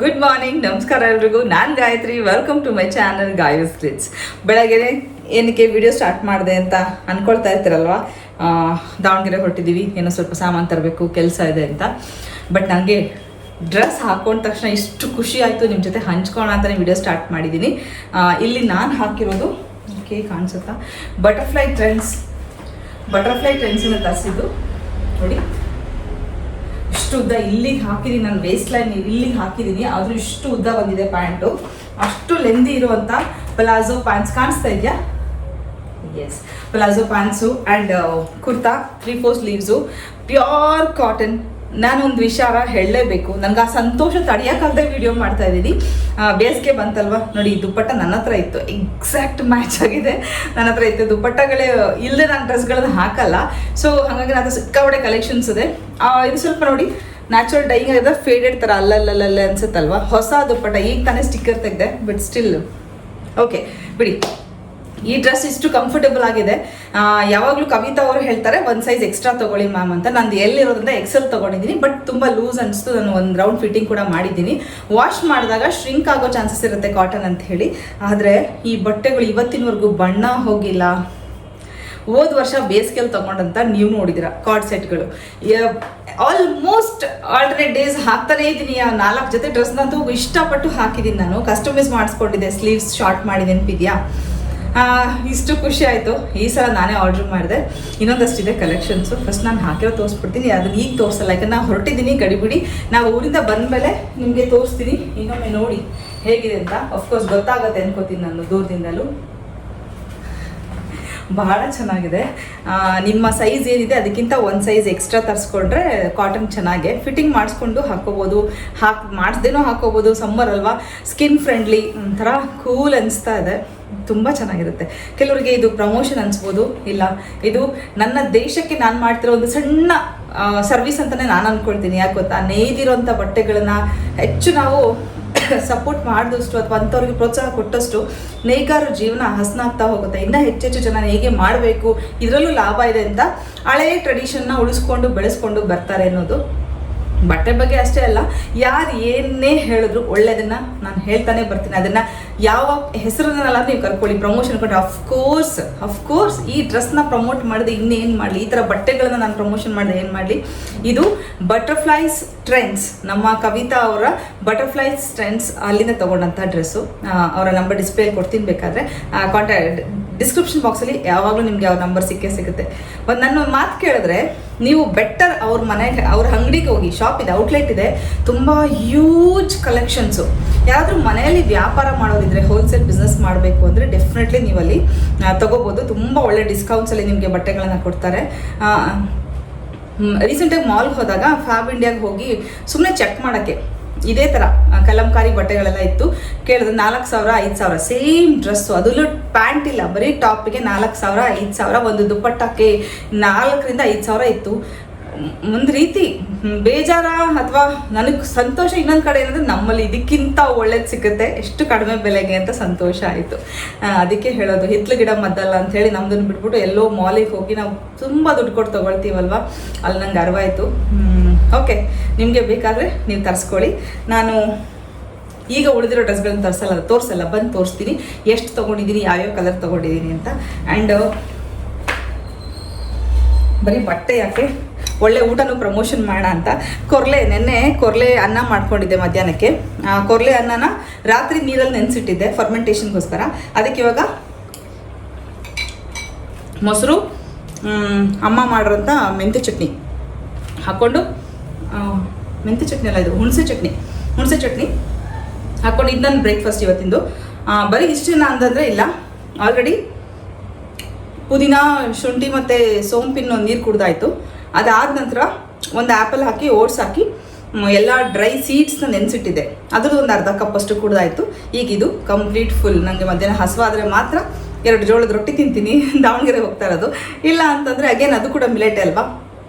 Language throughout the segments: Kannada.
ಗುಡ್ ಮಾರ್ನಿಂಗ್, ನಮಸ್ಕಾರ ಎಲ್ರಿಗೂ. ನಾನು Gayatri. Welcome to my channel Gayu's glitz. ಬೆಳಗ್ಗೆ ಏನಕ್ಕೆ ವಿಡಿಯೋ ಸ್ಟಾರ್ಟ್ ಮಾಡಿದೆ ಅಂತ ಅಂದ್ಕೊಳ್ತಾ ಇರ್ತೀರಲ್ವ. ದಾವಣಗೆರೆ ಹೊರಟಿದ್ದೀವಿ, ಏನೋ ಸ್ವಲ್ಪ ಸಾಮಾನು ತರಬೇಕು, ಕೆಲಸ ಇದೆ ಅಂತ. ಬಟ್ ನನಗೆ ಡ್ರೆಸ್ ಹಾಕೊಂಡ ತಕ್ಷಣ ಇಷ್ಟು ಖುಷಿ ಆಯಿತು, ನಿಮ್ಮ ಜೊತೆ ಹಂಚ್ಕೊಳ್ಳೋಣ ಅಂತಲೇ ವಿಡಿಯೋ ಸ್ಟಾರ್ಟ್ ಮಾಡಿದ್ದೀನಿ. ಇಲ್ಲಿ ನಾನು ಹಾಕಿರೋದು ಓಕೆ ಕಾಣಿಸುತ್ತಾ, ಬಟರ್ಫ್ಲೈ ಟ್ರೆಂಡ್ಸಿನ ತರಿಸಿದ್ದು ನೋಡಿ. ಇಷ್ಟು ಉದ್ದ ಇಲ್ಲಿಗೆ ಹಾಕಿದ್ದೀನಿ, ನಾನು ವೇಸ್ಟ್ ಲೈನ್ ಇಲ್ಲಿಗೆ ಹಾಕಿದ್ದೀನಿ, ಆದರೂ ಇಷ್ಟು ಉದ್ದ ಬಂದಿದೆ ಪ್ಯಾಂಟು. ಅಷ್ಟು ಲೆಂದಿ ಇರುವಂಥ ಪ್ಲಾಜೋ ಪ್ಯಾಂಟ್ಸ್ ಕಾಣಿಸ್ತಾ ಇದೆಯಾ? Yes, palazzo pants and kurta 3/4 sleeves, pure cotton. ನಾನೊಂದು ವಿಚಾರ ಹೇಳಲೇಬೇಕು, ನನಗೆ ಆ ಸಂತೋಷ ತಡೆಯೋಕ್ಕಾಗದೆ ವಿಡಿಯೋ ಮಾಡ್ತಾ ಇದ್ದೀನಿ. ಬೇಸಿಗೆ ಬಂತಲ್ವ ನೋಡಿ, ದುಪ್ಪಟ್ಟ ನನ್ನ ಹತ್ರ ಇತ್ತು, ಎಕ್ಸಾಕ್ಟ್ ಮ್ಯಾಚ್ ಆಗಿದೆ. ನನ್ನ ಹತ್ರ ಇತ್ತು ದುಪ್ಪಟ್ಟಗಳೇ, ಇಲ್ಲದೆ ನಾನು ಡ್ರೆಸ್ಗಳನ್ನ ಹಾಕಲ್ಲ. ಸೊ ಹಾಗಾಗಿ ನಾನು ಸಿಕ್ಕಾಪಟ್ಟೆ ಕಲೆಕ್ಷನ್ಸ್ ಇದೆ. ಇದು ಸ್ವಲ್ಪ ನೋಡಿ ನ್ಯಾಚುರಲ್ ಡೈಯಿಂಗ್ ಆಗಿದೆ, ಫೇಡೆಡ್ ಥರ ಅಲ್ಲಲ್ಲಲ್ಲೇ ಅನ್ಸುತ್ತಲ್ವ. ಹೊಸ ದುಪ್ಪಟ್ಟ, ಈಗ ತಾನೇ ಸ್ಟಿಕ್ಕರ್ ತೆಗೆದೆ, ಬಟ್ ಸ್ಟಿಲ್ ಓಕೆ ಬಿಡಿ. ಈ ಡ್ರೆಸ್ ಇಷ್ಟು ಕಂಫರ್ಟಬಲ್ ಆಗಿದೆ. ಯಾವಾಗಲೂ ಕವಿತಾ ಅವರು ಹೇಳ್ತಾರೆ ಒಂದು ಸೈಜ್ ಎಕ್ಸ್ಟ್ರಾ ತೊಗೊಳ್ಳಿ ಮ್ಯಾಮ್ ಅಂತ. ನಂದು ಎಲ್ಲಿರೋದ್ರಿಂದ ಎಕ್ಸೆಲ್ ತೊಗೊಂಡಿದ್ದೀನಿ, ಬಟ್ ತುಂಬ ಲೂಸ್ ಅನಿಸ್ತು. ನಾನು ಒಂದು ರೌಂಡ್ ಫಿಟ್ಟಿಂಗ್ ಕೂಡ ಮಾಡಿದ್ದೀನಿ. ವಾಶ್ ಮಾಡಿದಾಗ ಶ್ರಿಂಕ್ ಆಗೋ ಚಾನ್ಸಸ್ ಇರುತ್ತೆ ಕಾಟನ್ ಅಂತ ಹೇಳಿ. ಆದರೆ ಈ ಬಟ್ಟೆಗಳು ಇವತ್ತಿನವರೆಗೂ ಬಣ್ಣ ಹೋಗಿಲ್ಲ. ಹೋದ ವರ್ಷ ಬೇಸಿಗೆಯಲ್ಲಿ ತೊಗೊಂಡಂತ ನೀವು ನೋಡಿದ್ದೀರಾ ಕಾರ್ಡ್ ಸೆಟ್ಗಳು, ಆಲ್ಮೋಸ್ಟ್ ಆಲ್ಟರ್ನೇಟ್ ಡೇಸ್ ಹಾಕ್ತಾನೇ ಇದ್ದೀನಿ. 4 ಜೊತೆ ಡ್ರೆಸ್ನಂತೂ ಇಷ್ಟಪಟ್ಟು ಹಾಕಿದ್ದೀನಿ. ನಾನು ಕಸ್ಟಮೈಸ್ ಮಾಡಿಸ್ಕೊಂಡಿದ್ದೆ, ಸ್ಲೀವ್ಸ್ ಶಾರ್ಟ್ ಮಾಡಿ ನೆನಪಿದ್ಯಾ? ಇಷ್ಟು ಖುಷಿ ಆಯಿತು. ಈ ಸಲ ನಾನೇ ಆರ್ಡ್ರ್ ಮಾಡಿದೆ. ಇನ್ನೊಂದಷ್ಟಿದೆ ಕಲೆಕ್ಷನ್ಸು. ಫಸ್ಟ್ ನಾನು ಹಾಕಿರೋ ತೋರಿಸ್ಬಿಡ್ತೀನಿ, ಅದನ್ನು ಈಗ ತೋರಿಸಲ್ಲ, ಯಾಕಂದ್ರೆ ನಾನು ಹೊರಟಿದ್ದೀನಿ ಗಡಿಬಿಡಿ. ನಾವು ಊರಿಂದ ಬಂದಮೇಲೆ ನಿಮಗೆ ತೋರಿಸ್ತೀನಿ. ಇನ್ನೊಮ್ಮೆ ನೋಡಿ ಹೇಗಿದೆ ಅಂತ. ಅಫ್ಕೋರ್ಸ್ ಗೊತ್ತಾಗತ್ತೆ ಅನ್ಕೋತೀನಿ ನಾನು ದೂರದಿಂದಲೂ. ಬಹಳ ಚೆನ್ನಾಗಿದೆ. ನಿಮ್ಮ ಸೈಜ್ ಏನಿದೆ ಅದಕ್ಕಿಂತ ಒಂದು ಸೈಜ್ ಎಕ್ಸ್ಟ್ರಾ ತರಿಸ್ಕೊಂಡ್ರೆ ಕಾಟನ್ ಚೆನ್ನಾಗೆ ಫಿಟ್ಟಿಂಗ್ ಮಾಡಿಸ್ಕೊಂಡು ಹಾಕೋಬೋದು, ಮಾಡಿಸ್ದೇನೋ ಹಾಕೋಬೋದು. ಸಮ್ಮರ್ ಅಲ್ವಾ, ಸ್ಕಿನ್ ಫ್ರೆಂಡ್ಲಿ, ಒಂಥರ ಕೂಲ್ ಅನಿಸ್ತಾ ಇದೆ. ತುಂಬ ಚೆನ್ನಾಗಿರುತ್ತೆ. ಕೆಲವರಿಗೆ ಇದು ಪ್ರಮೋಷನ್ ಅನಿಸ್ಬೋದು, ಇಲ್ಲ ಇದು ನನ್ನ ದೇಶಕ್ಕೆ ನಾನು ಮಾಡ್ತಿರೋ ಒಂದು ಸಣ್ಣ ಸರ್ವಿಸ್ ಅಂತಲೇ ನಾನು ಅಂದ್ಕೊಳ್ತೀನಿ. ಯಾಕೆ ಗೊತ್ತಾ, ನೇಯ್ದಿರೋಂಥ ಬಟ್ಟೆಗಳನ್ನ ಹೆಚ್ಚು ನಾವು ಸಪೋರ್ಟ್ ಮಾಡಿದಷ್ಟು ಅಥವಾ ಅಂಥವ್ರಿಗೆ ಪ್ರೋತ್ಸಾಹ ಕೊಟ್ಟಷ್ಟು ನೇಕಾರರ ಜೀವನ ಹಸನಾಗ್ತಾ ಹೋಗುತ್ತೆ. ಇನ್ನೂ ಹೆಚ್ಚೆಚ್ಚು ಜನ ಹೇಗೆ ಮಾಡಬೇಕು, ಇದರಲ್ಲೂ ಲಾಭ ಇದೆ ಅಂತ ಹಳೆಯ ಟ್ರೆಡಿಷನ್ನ ಉಳಿಸ್ಕೊಂಡು ಬೆಳೆಸ್ಕೊಂಡು ಬರ್ತಾರೆ ಅನ್ನೋದು. ಬಟ್ಟೆ ಬಗ್ಗೆ ಅಷ್ಟೇ ಅಲ್ಲ, ಯಾರು ಏನೇ ಹೇಳಿದ್ರು ಒಳ್ಳೆಯದನ್ನು ನಾನು ಹೇಳ್ತಾನೆ ಬರ್ತೀನಿ. ಅದನ್ನು ಯಾವ ಹೆಸರನ್ನೆಲ್ಲ ನೀವು ಕರ್ಕೊಳ್ಳಿ, ಪ್ರಮೋಷನ್ ಕೊಟ್ಟರೆ ಅಫ್ಕೋರ್ಸ್ ಈ ಡ್ರೆಸ್ನ ಪ್ರಮೋಟ್ ಮಾಡಿದೆ ಇನ್ನೇನು ಮಾಡಲಿ, ಈ ಥರ ಬಟ್ಟೆಗಳನ್ನ ನಾನು ಪ್ರಮೋಷನ್ ಮಾಡಿದೆ ಏನು ಮಾಡಲಿ. ಇದು ಬಟರ್ಫ್ಲೈಸ್ ಟ್ರೆಂಡ್ಸ್, ನಮ್ಮ ಕವಿತಾ ಅವರ ಬಟರ್ಫ್ಲೈಸ್ ಟ್ರೆಂಡ್ಸ್ ಅಲ್ಲಿಂದ ತೊಗೊಂಡಂಥ ಡ್ರೆಸ್ಸು. ಅವರ ನಂಬರ್ ಡಿಸ್ಪ್ಲೇಲಿ ಕೊಡ್ತೀನಿ, ಬೇಕಾದರೆ ಕಾಂಟ್ಯಾಕ್ಟ್ ಡಿಸ್ಕ್ರಿಪ್ಷನ್ ಬಾಕ್ಸಲ್ಲಿ ಯಾವಾಗಲೂ ನಿಮಗೆ ಅವ್ರ ನಂಬರ್ ಸಿಗುತ್ತೆ. ಒಂದು ನನ್ನ ಮಾತು ಕೇಳಿದ್ರೆ ನೀವು ಬೆಟರ್ ಅವ್ರ ಮನೆಗೆ, ಅವ್ರ ಅಂಗಡಿಗೆ ಹೋಗಿ. ಶಾಪ್ ಇದೆ, ಔಟ್ಲೆಟ್ ಇದೆ, ತುಂಬ ಹ್ಯೂಜ್ ಕಲೆಕ್ಷನ್ಸು. ಯಾರಾದರೂ ಮನೆಯಲ್ಲಿ ವ್ಯಾಪಾರ ಮಾಡೋದಿದ್ರೆ, ಹೋಲ್ಸೇಲ್ ಬಿಸ್ನೆಸ್ ಮಾಡಬೇಕು ಅಂದರೆ ಡೆಫಿನೆಟ್ಲಿ ನೀವು ಅಲ್ಲಿ ತೊಗೋಬೋದು. ತುಂಬ ಒಳ್ಳೆ ಡಿಸ್ಕೌಂಟ್ಸಲ್ಲಿ ನಿಮಗೆ ಬಟ್ಟೆಗಳನ್ನು ಕೊಡ್ತಾರೆ. ರೀಸೆಂಟಾಗಿ ಮಾಲ್ಗೆ ಹೋದಾಗ ಫ್ಯಾಬ್ ಇಂಡಿಯಾಗೆ ಹೋಗಿ ಸುಮ್ಮನೆ ಚೆಕ್ ಮಾಡೋಕ್ಕೆ ಇದೇ ಥರ ಕಲಂಕಾರಿ ಬಟ್ಟೆಗಳೆಲ್ಲ ಇತ್ತು. ಕೇಳಿದ್ರೆ 4,000 5,000 ಸೇಮ್ ಡ್ರೆಸ್ಸು, ಅದರಲ್ಲೂ ಪ್ಯಾಂಟ್ ಇಲ್ಲ, ಬರೀ ಟಾಪಿಗೆ 4,000 5,000, ಒಂದು ದುಪ್ಪಟ್ಟಕ್ಕೆ 4,000 5,000 ಇತ್ತು. ಒಂದು ರೀತಿ ಬೇಜಾರ ಅಥವಾ ನನಗೆ ಸಂತೋಷ. ಇನ್ನೊಂದು ಕಡೆ ಏನಂದರೆ ನಮ್ಮಲ್ಲಿ ಇದಕ್ಕಿಂತ ಒಳ್ಳೇದು ಸಿಗುತ್ತೆ, ಎಷ್ಟು ಕಡಿಮೆ ಬೆಲೆಗೆ ಅಂತ ಸಂತೋಷ ಆಯಿತು. ಅದಕ್ಕೆ ಹೇಳೋದು, ಹಿತ್ಲು ಗಿಡ ಮದ್ದಲ್ಲ ಅಂಥೇಳಿ ನಮ್ಮದನ್ನು ಬಿಟ್ಬಿಟ್ಟು ಎಲ್ಲೋ ಮಾಲಿಗೆ ಹೋಗಿ ನಾವು ತುಂಬ ದುಡ್ಡು ಕೊಟ್ಟು ತೊಗೊಳ್ತೀವಲ್ವ, ಅಲ್ಲಿ ನಂಗೆ ಅರಿವಾಯಿತು. ಓಕೆ, ನಿಮಗೆ ಬೇಕಾದರೆ ನೀವು ತರಿಸ್ಕೊಳ್ಳಿ. ನಾನು ಈಗ ಉಳಿದಿರೋ ಡ್ರೆಸ್ಗಳನ್ನ ತೋರಿಸಲ್ಲ, ಬಂದು ತೋರಿಸ್ತೀನಿ ಎಷ್ಟು ತೊಗೊಂಡಿದ್ದೀನಿ, ಯಾವ್ಯಾವ ಕಲರ್ ತೊಗೊಂಡಿದ್ದೀನಿ ಅಂತ. ಆ್ಯಂಡ್ ಬರೀ ಬಟ್ಟೆ ಯಾಕೆ, ಒಳ್ಳೆ ಊಟನೂ ಪ್ರಮೋಷನ್ ಮಾಡೋಣ ಅಂತ ನೆನ್ನೆ ಕೊರ್ಲೆ ಅನ್ನ ಮಾಡ್ಕೊಂಡಿದ್ದೆ ಮಧ್ಯಾಹ್ನಕ್ಕೆ. ಕೊರ್ಲೆ ಅನ್ನನ ರಾತ್ರಿ ನೀರಲ್ಲಿ ನೆನೆಸಿಟ್ಟಿದ್ದೆ ಫರ್ಮೆಂಟೇಷನ್ಗೋಸ್ಕರ. ಅದಕ್ಕೆ ಇವಾಗ ಮೊಸರು, ಅಮ್ಮ ಮಾಡಿರೋಂಥ ಮೆಂತ್ಯ ಚಟ್ನಿ ಹಾಕ್ಕೊಂಡು, ಮೆಂತ್ಯ ಚಟ್ನಿ ಅಲ್ಲ ಇದು ಹುಣಸೆ ಚಟ್ನಿ ಹಾಕ್ಕೊಂಡು, ಇದು ನನ್ನ ಬ್ರೇಕ್ಫಾಸ್ಟ್ ಇವತ್ತಿಂದು. ಬರೀ ಇಷ್ಟೇನ ಅಂತಂದರೆ ಇಲ್ಲ, ಆಲ್ರೆಡಿ ಪುದೀನ, ಶುಂಠಿ ಮತ್ತು ಸೋಂಪಿನ ನೀರು ಕುಡ್ದಾಯಿತು. ಅದಾದ ನಂತರ ಒಂದು ಆ್ಯಪಲ್ ಹಾಕಿ, ಓಟ್ಸ್ ಹಾಕಿ, ಎಲ್ಲ ಡ್ರೈ ಸೀಡ್ಸ್ನ ನೆನೆಸಿಟ್ಟಿದ್ದೆ, ಅದ್ರದ್ದು ಒಂದು ಅರ್ಧ ಕಪ್ಪಷ್ಟು ಕುಡ್ದಾಯಿತು. ಈಗ ಇದು ಕಂಪ್ಲೀಟ್ ಫುಲ್. ನನಗೆ ಮಧ್ಯಾಹ್ನ ಹಸುವಾದರೆ ಮಾತ್ರ 2 ಜೋಳದ ರೊಟ್ಟಿ ತಿಂತೀನಿ, ದಾವಣಗೆರೆ ಹೋಗ್ತಾ ಇರೋದು. ಇಲ್ಲ ಅಂತಂದರೆ ಅಗೇನ್ ಅದು ಕೂಡ ಮಿಲೆಟೇ ಅಲ್ವಾ,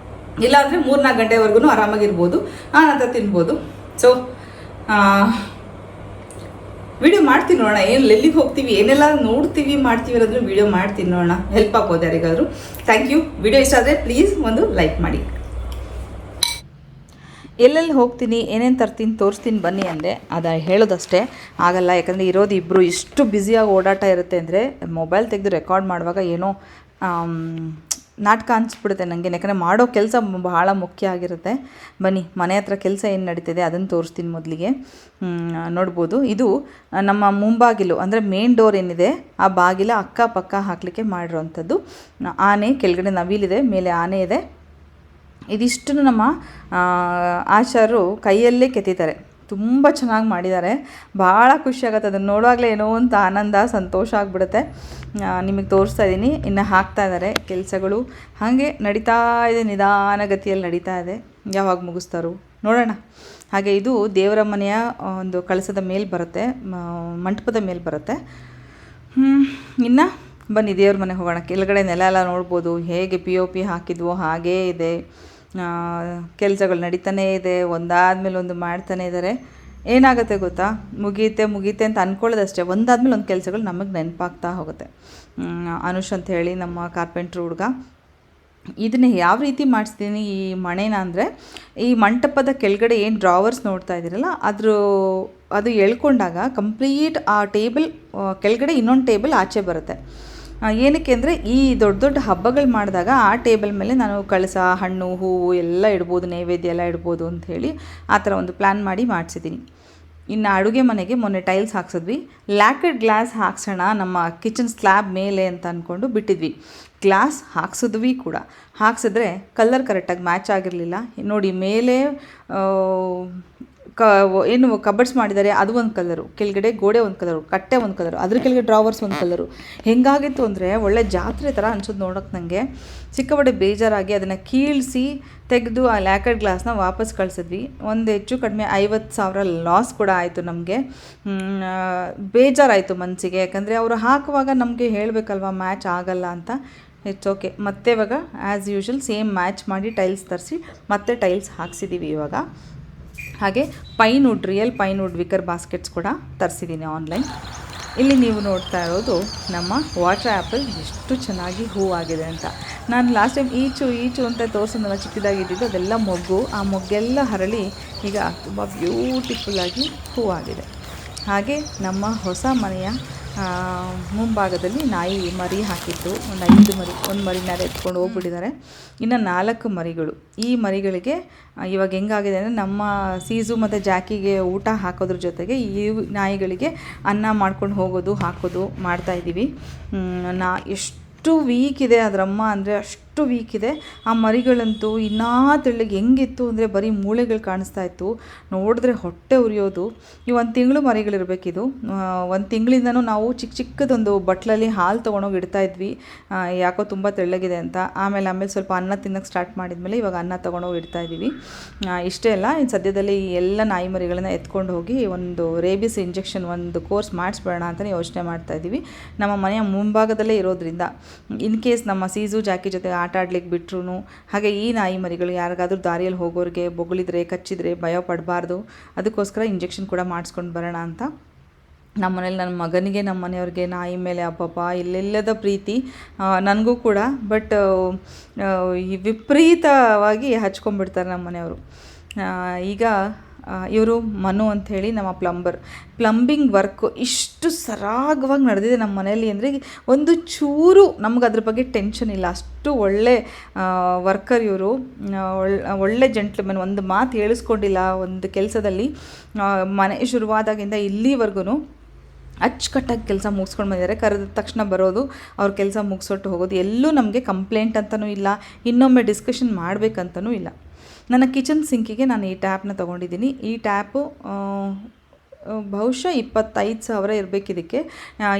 ಇಲ್ಲ ಅಂದರೆ 3-4 ಗಂಟೆವರೆಗೂ ಆರಾಮಾಗಿರ್ಬೋದು, ಆನಂತರ ತಿನ್ಬೋದು. ಸೊ ವಿಡಿಯೋ ಮಾಡ್ತೀನಿ ನೋಡೋಣ, ಎಲ್ಲಿಗೆ ಹೋಗ್ತೀವಿ, ಏನೆಲ್ಲ ನೋಡ್ತೀವಿ ಮಾಡ್ತೀವಿ ಅನ್ನೋದ್ರ ವಿಡಿಯೋ ಮಾಡ್ತೀನಿ ನೋಡೋಣ, ಹೆಲ್ಪ್ ಆಗ್ಬೋದು ಯಾರಿಗಾದರೂ. Thank you. ವಿಡಿಯೋ ಇಷ್ಟ ಆದರೆ ಪ್ಲೀಸ್ ಒಂದು ಲೈಕ್ ಮಾಡಿ. ಎಲ್ಲೆಲ್ಲಿ ಹೋಗ್ತೀನಿ ಏನೇನು ತರ್ತೀನಿ ತೋರಿಸ್ತೀನಿ ಬನ್ನಿ ಅಂದರೆ ಅದು ಹೇಳೋದಷ್ಟೇ ಆಗಲ್ಲ. ಯಾಕಂದರೆ ಇರೋದು ಇಬ್ಬರು ಎಷ್ಟು ಬ್ಯುಸಿಯಾಗಿ ಓಡಾಟ ಇರುತ್ತೆ ಅಂದರೆ ಮೊಬೈಲ್ ತೆಗೆದು ರೆಕಾರ್ಡ್ ಮಾಡುವಾಗ ಏನೋ ನಾಟಕ ಅನಿಸ್ಬಿಡುತ್ತೆ ನನಗೆ. ಯಾಕಂದರೆ ಮಾಡೋ ಕೆಲಸ ಬಹಳ ಮುಖ್ಯ ಆಗಿರುತ್ತೆ. ಬನ್ನಿ ಮನೆ ಹತ್ರ ಕೆಲಸ ಏನು ನಡೀತಿದೆ ಅದನ್ನು ತೋರಿಸ್ತೀನಿ. ಮೊದಲಿಗೆ ನೋಡ್ಬೋದು, ಇದು ನಮ್ಮ ಮುಂಬಾಗಿಲು ಅಂದರೆ ಮೇನ್ ಡೋರ್ ಏನಿದೆ ಆ ಬಾಗಿಲ ಅಕ್ಕಪಕ್ಕ ಹಾಕಲಿಕ್ಕೆ ಮಾಡಿರೋವಂಥದ್ದು. ಆನೆ ಕೆಳಗಡೆ ನವಿಲಿದೆ, ಮೇಲೆ ಆನೆ ಇದೆ. ಇದಿಷ್ಟು ನಮ್ಮ ಆಚಾರ್ಯರು ಕೈಯಲ್ಲೇ ಕೆತ್ತಿದ್ದಾರೆ. ತುಂಬ ಚೆನ್ನಾಗಿ ಮಾಡಿದ್ದಾರೆ. ಭಾಳ ಖುಷಿಯಾಗತ್ತೆ ಅದನ್ನು ನೋಡುವಾಗಲೇ ಏನೋ ಅಂತ ಆನಂದ ಸಂತೋಷ ಆಗಿಬಿಡುತ್ತೆ. ನಿಮಗೆ ತೋರಿಸ್ತಾ ಇದ್ದೀನಿ. ಇನ್ನು ಹಾಕ್ತಾ ಇದ್ದಾರೆ ಕೆಲಸಗಳು ಹಾಗೆ ನಡೀತಾ ಇದೆ, ನಿಧಾನಗತಿಯಲ್ಲಿ ನಡೀತಾ ಇದೆ. ಯಾವಾಗ ಮುಗಿಸ್ತಾರೋ ನೋಡೋಣ. ಹಾಗೆ ಇದು ದೇವರ ಮನೆಯ ಒಂದು ಕಳಸದ ಮೇಲೆ ಬರುತ್ತೆ, ಮಂಟಪದ ಮೇಲೆ ಬರುತ್ತೆ. ಇನ್ನು ಬನ್ನಿ ದೇವ್ರ ಮನೆಗೆ ಹೋಗೋಣ. ಕೆಳಗಡೆ ನೆಲ ಎಲ್ಲ ನೋಡ್ಬೋದು, ಹೇಗೆ POP ಹಾಕಿದ್ವೋ ಹಾಗೇ ಇದೆ. ಕೆಲಸಗಳು ನಡೀತಾನೇ ಇದೆ, ಒಂದಾದ್ಮೇಲೆ ಒಂದು ಮಾಡ್ತಾನೇ ಇದ್ದಾರೆ. ಏನಾಗುತ್ತೆ ಗೊತ್ತಾ, ಮುಗಿಯುತ್ತೆ ಅಂತ ಅಂದ್ಕೊಳ್ಳೋದಷ್ಟೇ, ಒಂದಾದ್ಮೇಲೆ ಒಂದು ಕೆಲಸಗಳು ನಮಗೆ ನೆನಪಾಗ್ತಾ ಹೋಗುತ್ತೆ. ಅನುಷ್ ಅಂತ ಹೇಳಿ ನಮ್ಮ ಕಾರ್ಪೆಂಟ್ರ್ ಹುಡುಗ. ಇದನ್ನ ಯಾವ ರೀತಿ ಮಾಡಿಸ್ತೀನಿ ಈ ಮಣೇನ ಅಂದರೆ, ಈ ಮಂಟಪದ ಕೆಳಗಡೆ ಏನು ಡ್ರಾವರ್ಸ್ ನೋಡ್ತಾ ಇದ್ದೀರಲ್ಲ ಅದು ಎಳ್ಕೊಂಡಾಗ ಕಂಪ್ಲೀಟ್ ಆ ಟೇಬಲ್ ಕೆಳಗಡೆ ಇನ್ನೊಂದು ಟೇಬಲ್ ಆಚೆ ಬರುತ್ತೆ. ಏನಕ್ಕೆ ಅಂದರೆ ಈ ದೊಡ್ಡ ದೊಡ್ಡ ಹಬ್ಬಗಳು ಮಾಡಿದಾಗ ಆ ಟೇಬಲ್ ಮೇಲೆ ನಾನು ಕಳಸ, ಹಣ್ಣು, ಹೂವು ಎಲ್ಲ ಇಡ್ಬೋದು, ನೈವೇದ್ಯ ಎಲ್ಲ ಇಡ್ಬೋದು ಅಂಥೇಳಿ ಆ ಥರ ಒಂದು ಪ್ಲ್ಯಾನ್ ಮಾಡಿ ಮಾಡಿಸಿದ್ದೀನಿ. ಇನ್ನು ಅಡುಗೆ ಮನೆಗೆ ಮೊನ್ನೆ ಟೈಲ್ಸ್ ಹಾಕ್ಸಿದ್ವಿ. ಲ್ಯಾಕೆಡ್ ಗ್ಲಾಸ್ ಹಾಕ್ಸೋಣ ನಮ್ಮ ಕಿಚನ್ ಸ್ಲ್ಯಾಬ್ ಮೇಲೆ ಅಂತ ಅಂದ್ಕೊಂಡು ಬಿಟ್ಟಿದ್ವಿ. ಗ್ಲಾಸ್ ಹಾಕ್ಸಿದ್ವಿ ಕೂಡ. ಹಾಕ್ಸಿದ್ರೆ ಕಲರ್ ಕರೆಕ್ಟಾಗಿ ಮ್ಯಾಚ್ ಆಗಿರಲಿಲ್ಲ. ನೋಡಿ, ಮೇಲೆ ಏನು ಕಬರ್ಡ್ಸ್ ಮಾಡಿದ್ದಾರೆ ಅದು ಒಂದು ಕಲರು, ಕೆಳಗಡೆ ಗೋಡೆ ಒಂದು ಕಲರು, ಕಟ್ಟೆ ಒಂದು ಕಲರು, ಅದ್ರ ಕೆಳಗಡೆ ಡ್ರಾವರ್ಸ್ ಒಂದು ಕಲರು. ಹೆಂಗಾಗಿತ್ತು ಅಂದರೆ ಒಳ್ಳೆ ಜಾತ್ರೆ ಥರ ಅನ್ಸೋದು ನೋಡೋಕ್ಕೆ ನನಗೆ. ಸಿಕ್ಕಾಪಟ್ಟೆ ಬೇಜಾರಾಗಿ ಅದನ್ನು ಕೀಳಿಸಿ ತೆಗೆದು ಆ ಲ್ಯಾಕೆಡ್ ಗ್ಲಾಸ್ನ ವಾಪಸ್ ಕಳಿಸಿದ್ವಿ. ಒಂದು ಹೆಚ್ಚು ಕಡಿಮೆ 50,000 ಲಾಸ್ ಕೂಡ ಆಯಿತು ನಮಗೆ. ಬೇಜಾರಾಯಿತು ಮನಸ್ಸಿಗೆ. ಯಾಕಂದರೆ ಅವರು ಹಾಕುವಾಗ ನಮಗೆ ಹೇಳಬೇಕಲ್ವ ಮ್ಯಾಚ್ ಆಗಲ್ಲ ಅಂತ. It's okay. ಮತ್ತೆ ಇವಾಗ ಆ್ಯಸ್ ಯೂಶ್ವಲ್ ಸೇಮ್ ಮ್ಯಾಚ್ ಮಾಡಿ ಟೈಲ್ಸ್ ತರಿಸಿ ಮತ್ತೆ ಟೈಲ್ಸ್ ಹಾಕ್ಸಿದ್ದೀವಿ ಇವಾಗ. ಹಾಗೆ ಪೈನ್ವುಡ್, ರಿಯಲ್ ಪೈನ್ವುಡ್ ವಿಕರ್ ಬಾಸ್ಕೆಟ್ಸ್ ಕೂಡ ತರಿಸಿದ್ದೀನಿ ಆನ್ಲೈನ್. ಇಲ್ಲಿ ನೀವು ನೋಡ್ತಾ ಇರೋದು ನಮ್ಮ ವಾಟರ್ ಆ್ಯಪಲ್ ಎಷ್ಟು ಚೆನ್ನಾಗಿ ಹೂವಾಗಿದೆ ಅಂತ. ನಾನು ಲಾಸ್ಟ್ ಟೈಮ್ ಈಚು ಅಂತ ತೋರಿಸೋದಲ್ಲ, ಚಿಕ್ಕದಾಗಿದ್ದಿದ್ದು ಅದೆಲ್ಲ ಮೊಗ್ಗು. ಆ ಮೊಗ್ಗೆಲ್ಲ ಹರಳಿ ಈಗ ತುಂಬ ಬ್ಯೂಟಿಫುಲ್ಲಾಗಿ ಹೂವಾಗಿದೆ. ಹಾಗೆ ನಮ್ಮ ಹೊಸ ಮನೆಯ ಮುಂಭಾಗದಲ್ಲಿ ನಾಯಿ ಮರಿ ಹಾಕಿತ್ತು. ಒಂದು 5 ಮರಿ, ಒಂದು ಮರಿನ ಎತ್ಕೊಂಡು ಹೋಗ್ಬಿಟ್ಟಿದ್ದಾರೆ. ಇನ್ನು 4 ಮರಿಗಳು. ಈ ಮರಿಗಳಿಗೆ ಇವಾಗ ಹೆಂಗಾಗಿದೆ ಅಂದರೆ, ನಮ್ಮ ಸೀಸು ಮತ್ತು ಜಾಕಿಗೆ ಊಟ ಹಾಕೋದ್ರ ಜೊತೆಗೆ ಈ ನಾಯಿಗಳಿಗೆ ಅನ್ನ ಮಾಡ್ಕೊಂಡು ಹೋಗೋದು ಹಾಕೋದು ಮಾಡ್ತಾಯಿದ್ದೀವಿ. ಎಷ್ಟು ವೀಕ್ ಇದೆ ಅದರಮ್ಮ ಅಂದರೆ, ಅಷ್ಟು ವೀಕ್ ಇದೆ. ಆ ಮರಿಗಳಂತೂ ಇನ್ನೂ ತೆಳ್ಳಗೆ ಹೆಂಗಿತ್ತು ಅಂದರೆ ಬರೀ ಮೂಳೆಗಳು ಕಾಣಿಸ್ತಾ ಇತ್ತು. ನೋಡಿದ್ರೆ ಹೊಟ್ಟೆ ಉರಿಯೋದು. ಈ 1 ತಿಂಗಳು ಮರಿಗಳಿರಬೇಕಿದು. 1 ತಿಂಗಳಿಂದನೂ ನಾವು ಚಿಕ್ಕದೊಂದು ಬಟ್ಲಲ್ಲಿ ಹಾಲು ತೊಗೊಂಡೋಗಿ ಇಡ್ತಾಯಿದ್ವಿ, ಯಾಕೋ ತುಂಬ ತೆಳ್ಳಗಿದೆ ಅಂತ. ಆಮೇಲೆ ಸ್ವಲ್ಪ ಅನ್ನ ತಿನ್ನೋಕ್ಕೆ ಸ್ಟಾರ್ಟ್ ಮಾಡಿದ್ಮೇಲೆ ಇವಾಗ ಅನ್ನ ತೊಗೊಂಡೋಗಿ ಇಡ್ತಾಯಿದ್ದೀವಿ. ಇಷ್ಟೇ ಅಲ್ಲ, ಇನ್ನು ಸದ್ಯದಲ್ಲಿ ಎಲ್ಲ ನಾಯಿ ಮರಿಗಳನ್ನು ಎತ್ಕೊಂಡು ಹೋಗಿ ಒಂದು ರೇಬಿಸ್ ಇಂಜೆಕ್ಷನ್ ಒಂದು ಕೋರ್ಸ್ ಮಾಡಿಸ್ಬೇಡ ಅಂತಲೇ ಯೋಚನೆ ಮಾಡ್ತಾಯಿದ್ದೀವಿ. ನಮ್ಮ ಮನೆಯ ಮುಂಭಾಗದಲ್ಲೇ ಇರೋದ್ರಿಂದ ಇನ್ ಕೇಸ್ ನಮ್ಮ ಸೀಸು ಜಾಕಿ ಜೊತೆ ಆಟ ಆಡ್ಲಿಕ್ಕೆ ಬಿಟ್ರು, ಹಾಗೆ ಈ ನಾಯಿ ಮರಿಗಳು ಯಾರಿಗಾದ್ರೂ ದಾರಿಯಲ್ಲಿ ಹೋಗೋರಿಗೆ ಬೊಗಳಿದ್ರೆ ಕಚ್ಚಿದ್ರೆ ಭಯ ಪಡಬಾರ್ದು. ಅದಕ್ಕೋಸ್ಕರ ಇಂಜೆಕ್ಷನ್ ಕೂಡ ಮಾಡಿಸ್ಕೊಂಡು ಬರೋಣ ಅಂತ. ನಮ್ಮ ಮನೇಲಿ ನನ್ನ ಮಗನಿಗೆ, ನಮ್ಮ ಮನೆಯವ್ರಿಗೆ ನಾಯಿ ಮೇಲೆ ಅಪ್ಪಪ್ಪ ಇಲ್ಲೆಲ್ಲದ ಪ್ರೀತಿ, ನನಗೂ ಕೂಡ. ಬಟ್ ಈ ವಿಪರೀತವಾಗಿ ಹಚ್ಕೊಂಡ್ಬಿಡ್ತಾರೆ ನಮ್ಮ ಮನೆಯವರು. ಈಗ ಇವರು ಮನು ಅಂಥೇಳಿ ನಮ್ಮ ಪ್ಲಂಬಿಂಗ್ ವರ್ಕು ಇಷ್ಟು ಸರಾಗವಾಗಿ ನಡೆದಿದೆ ನಮ್ಮ ಮನೆಯಲ್ಲಿ ಅಂದರೆ, ಒಂದು ಚೂರು ನಮ್ಗೆ ಅದ್ರ ಬಗ್ಗೆ ಟೆನ್ಷನ್ ಇಲ್ಲ. ಅಷ್ಟು ಒಳ್ಳೆ ವರ್ಕರ್ ಇವರು, ಒಳ್ಳೆ ಜೆಂಟ್ಲ್ಮನ್. ಒಂದು ಮಾತು ಹೇಳಿಸ್ಕೊಂಡಿಲ್ಲ ಒಂದು ಕೆಲಸದಲ್ಲಿ. ಮನೆ ಶುರುವಾದಾಗಿಂದ ಇಲ್ಲಿವರೆಗೂ ಅಚ್ಚುಕಟ್ಟಾಗಿ ಕೆಲಸ ಮುಗಿಸ್ಕೊಂಡು ಬಂದಿದ್ದಾರೆ. ಕರೆದ ತಕ್ಷಣ ಬರೋದು, ಅವ್ರ ಕೆಲಸ ಮುಗಿಸೊಟ್ಟು ಹೋಗೋದು. ಎಲ್ಲೂ ನಮಗೆ ಕಂಪ್ಲೇಂಟ್ ಅಂತಲೂ ಇಲ್ಲ, ಇನ್ನೊಮ್ಮೆ ಡಿಸ್ಕಷನ್ ಮಾಡಬೇಕಂತನೂ ಇಲ್ಲ. ನನ್ನ ಕಿಚನ್ ಸಿಂಕಿಗೆ ನಾನು ಈ ಟ್ಯಾಪ್ನ ತೊಗೊಂಡಿದ್ದೀನಿ. ಈ ಟ್ಯಾಪು ಬಹುಶಃ 25,000 ಇರಬೇಕಿದಕ್ಕೆ.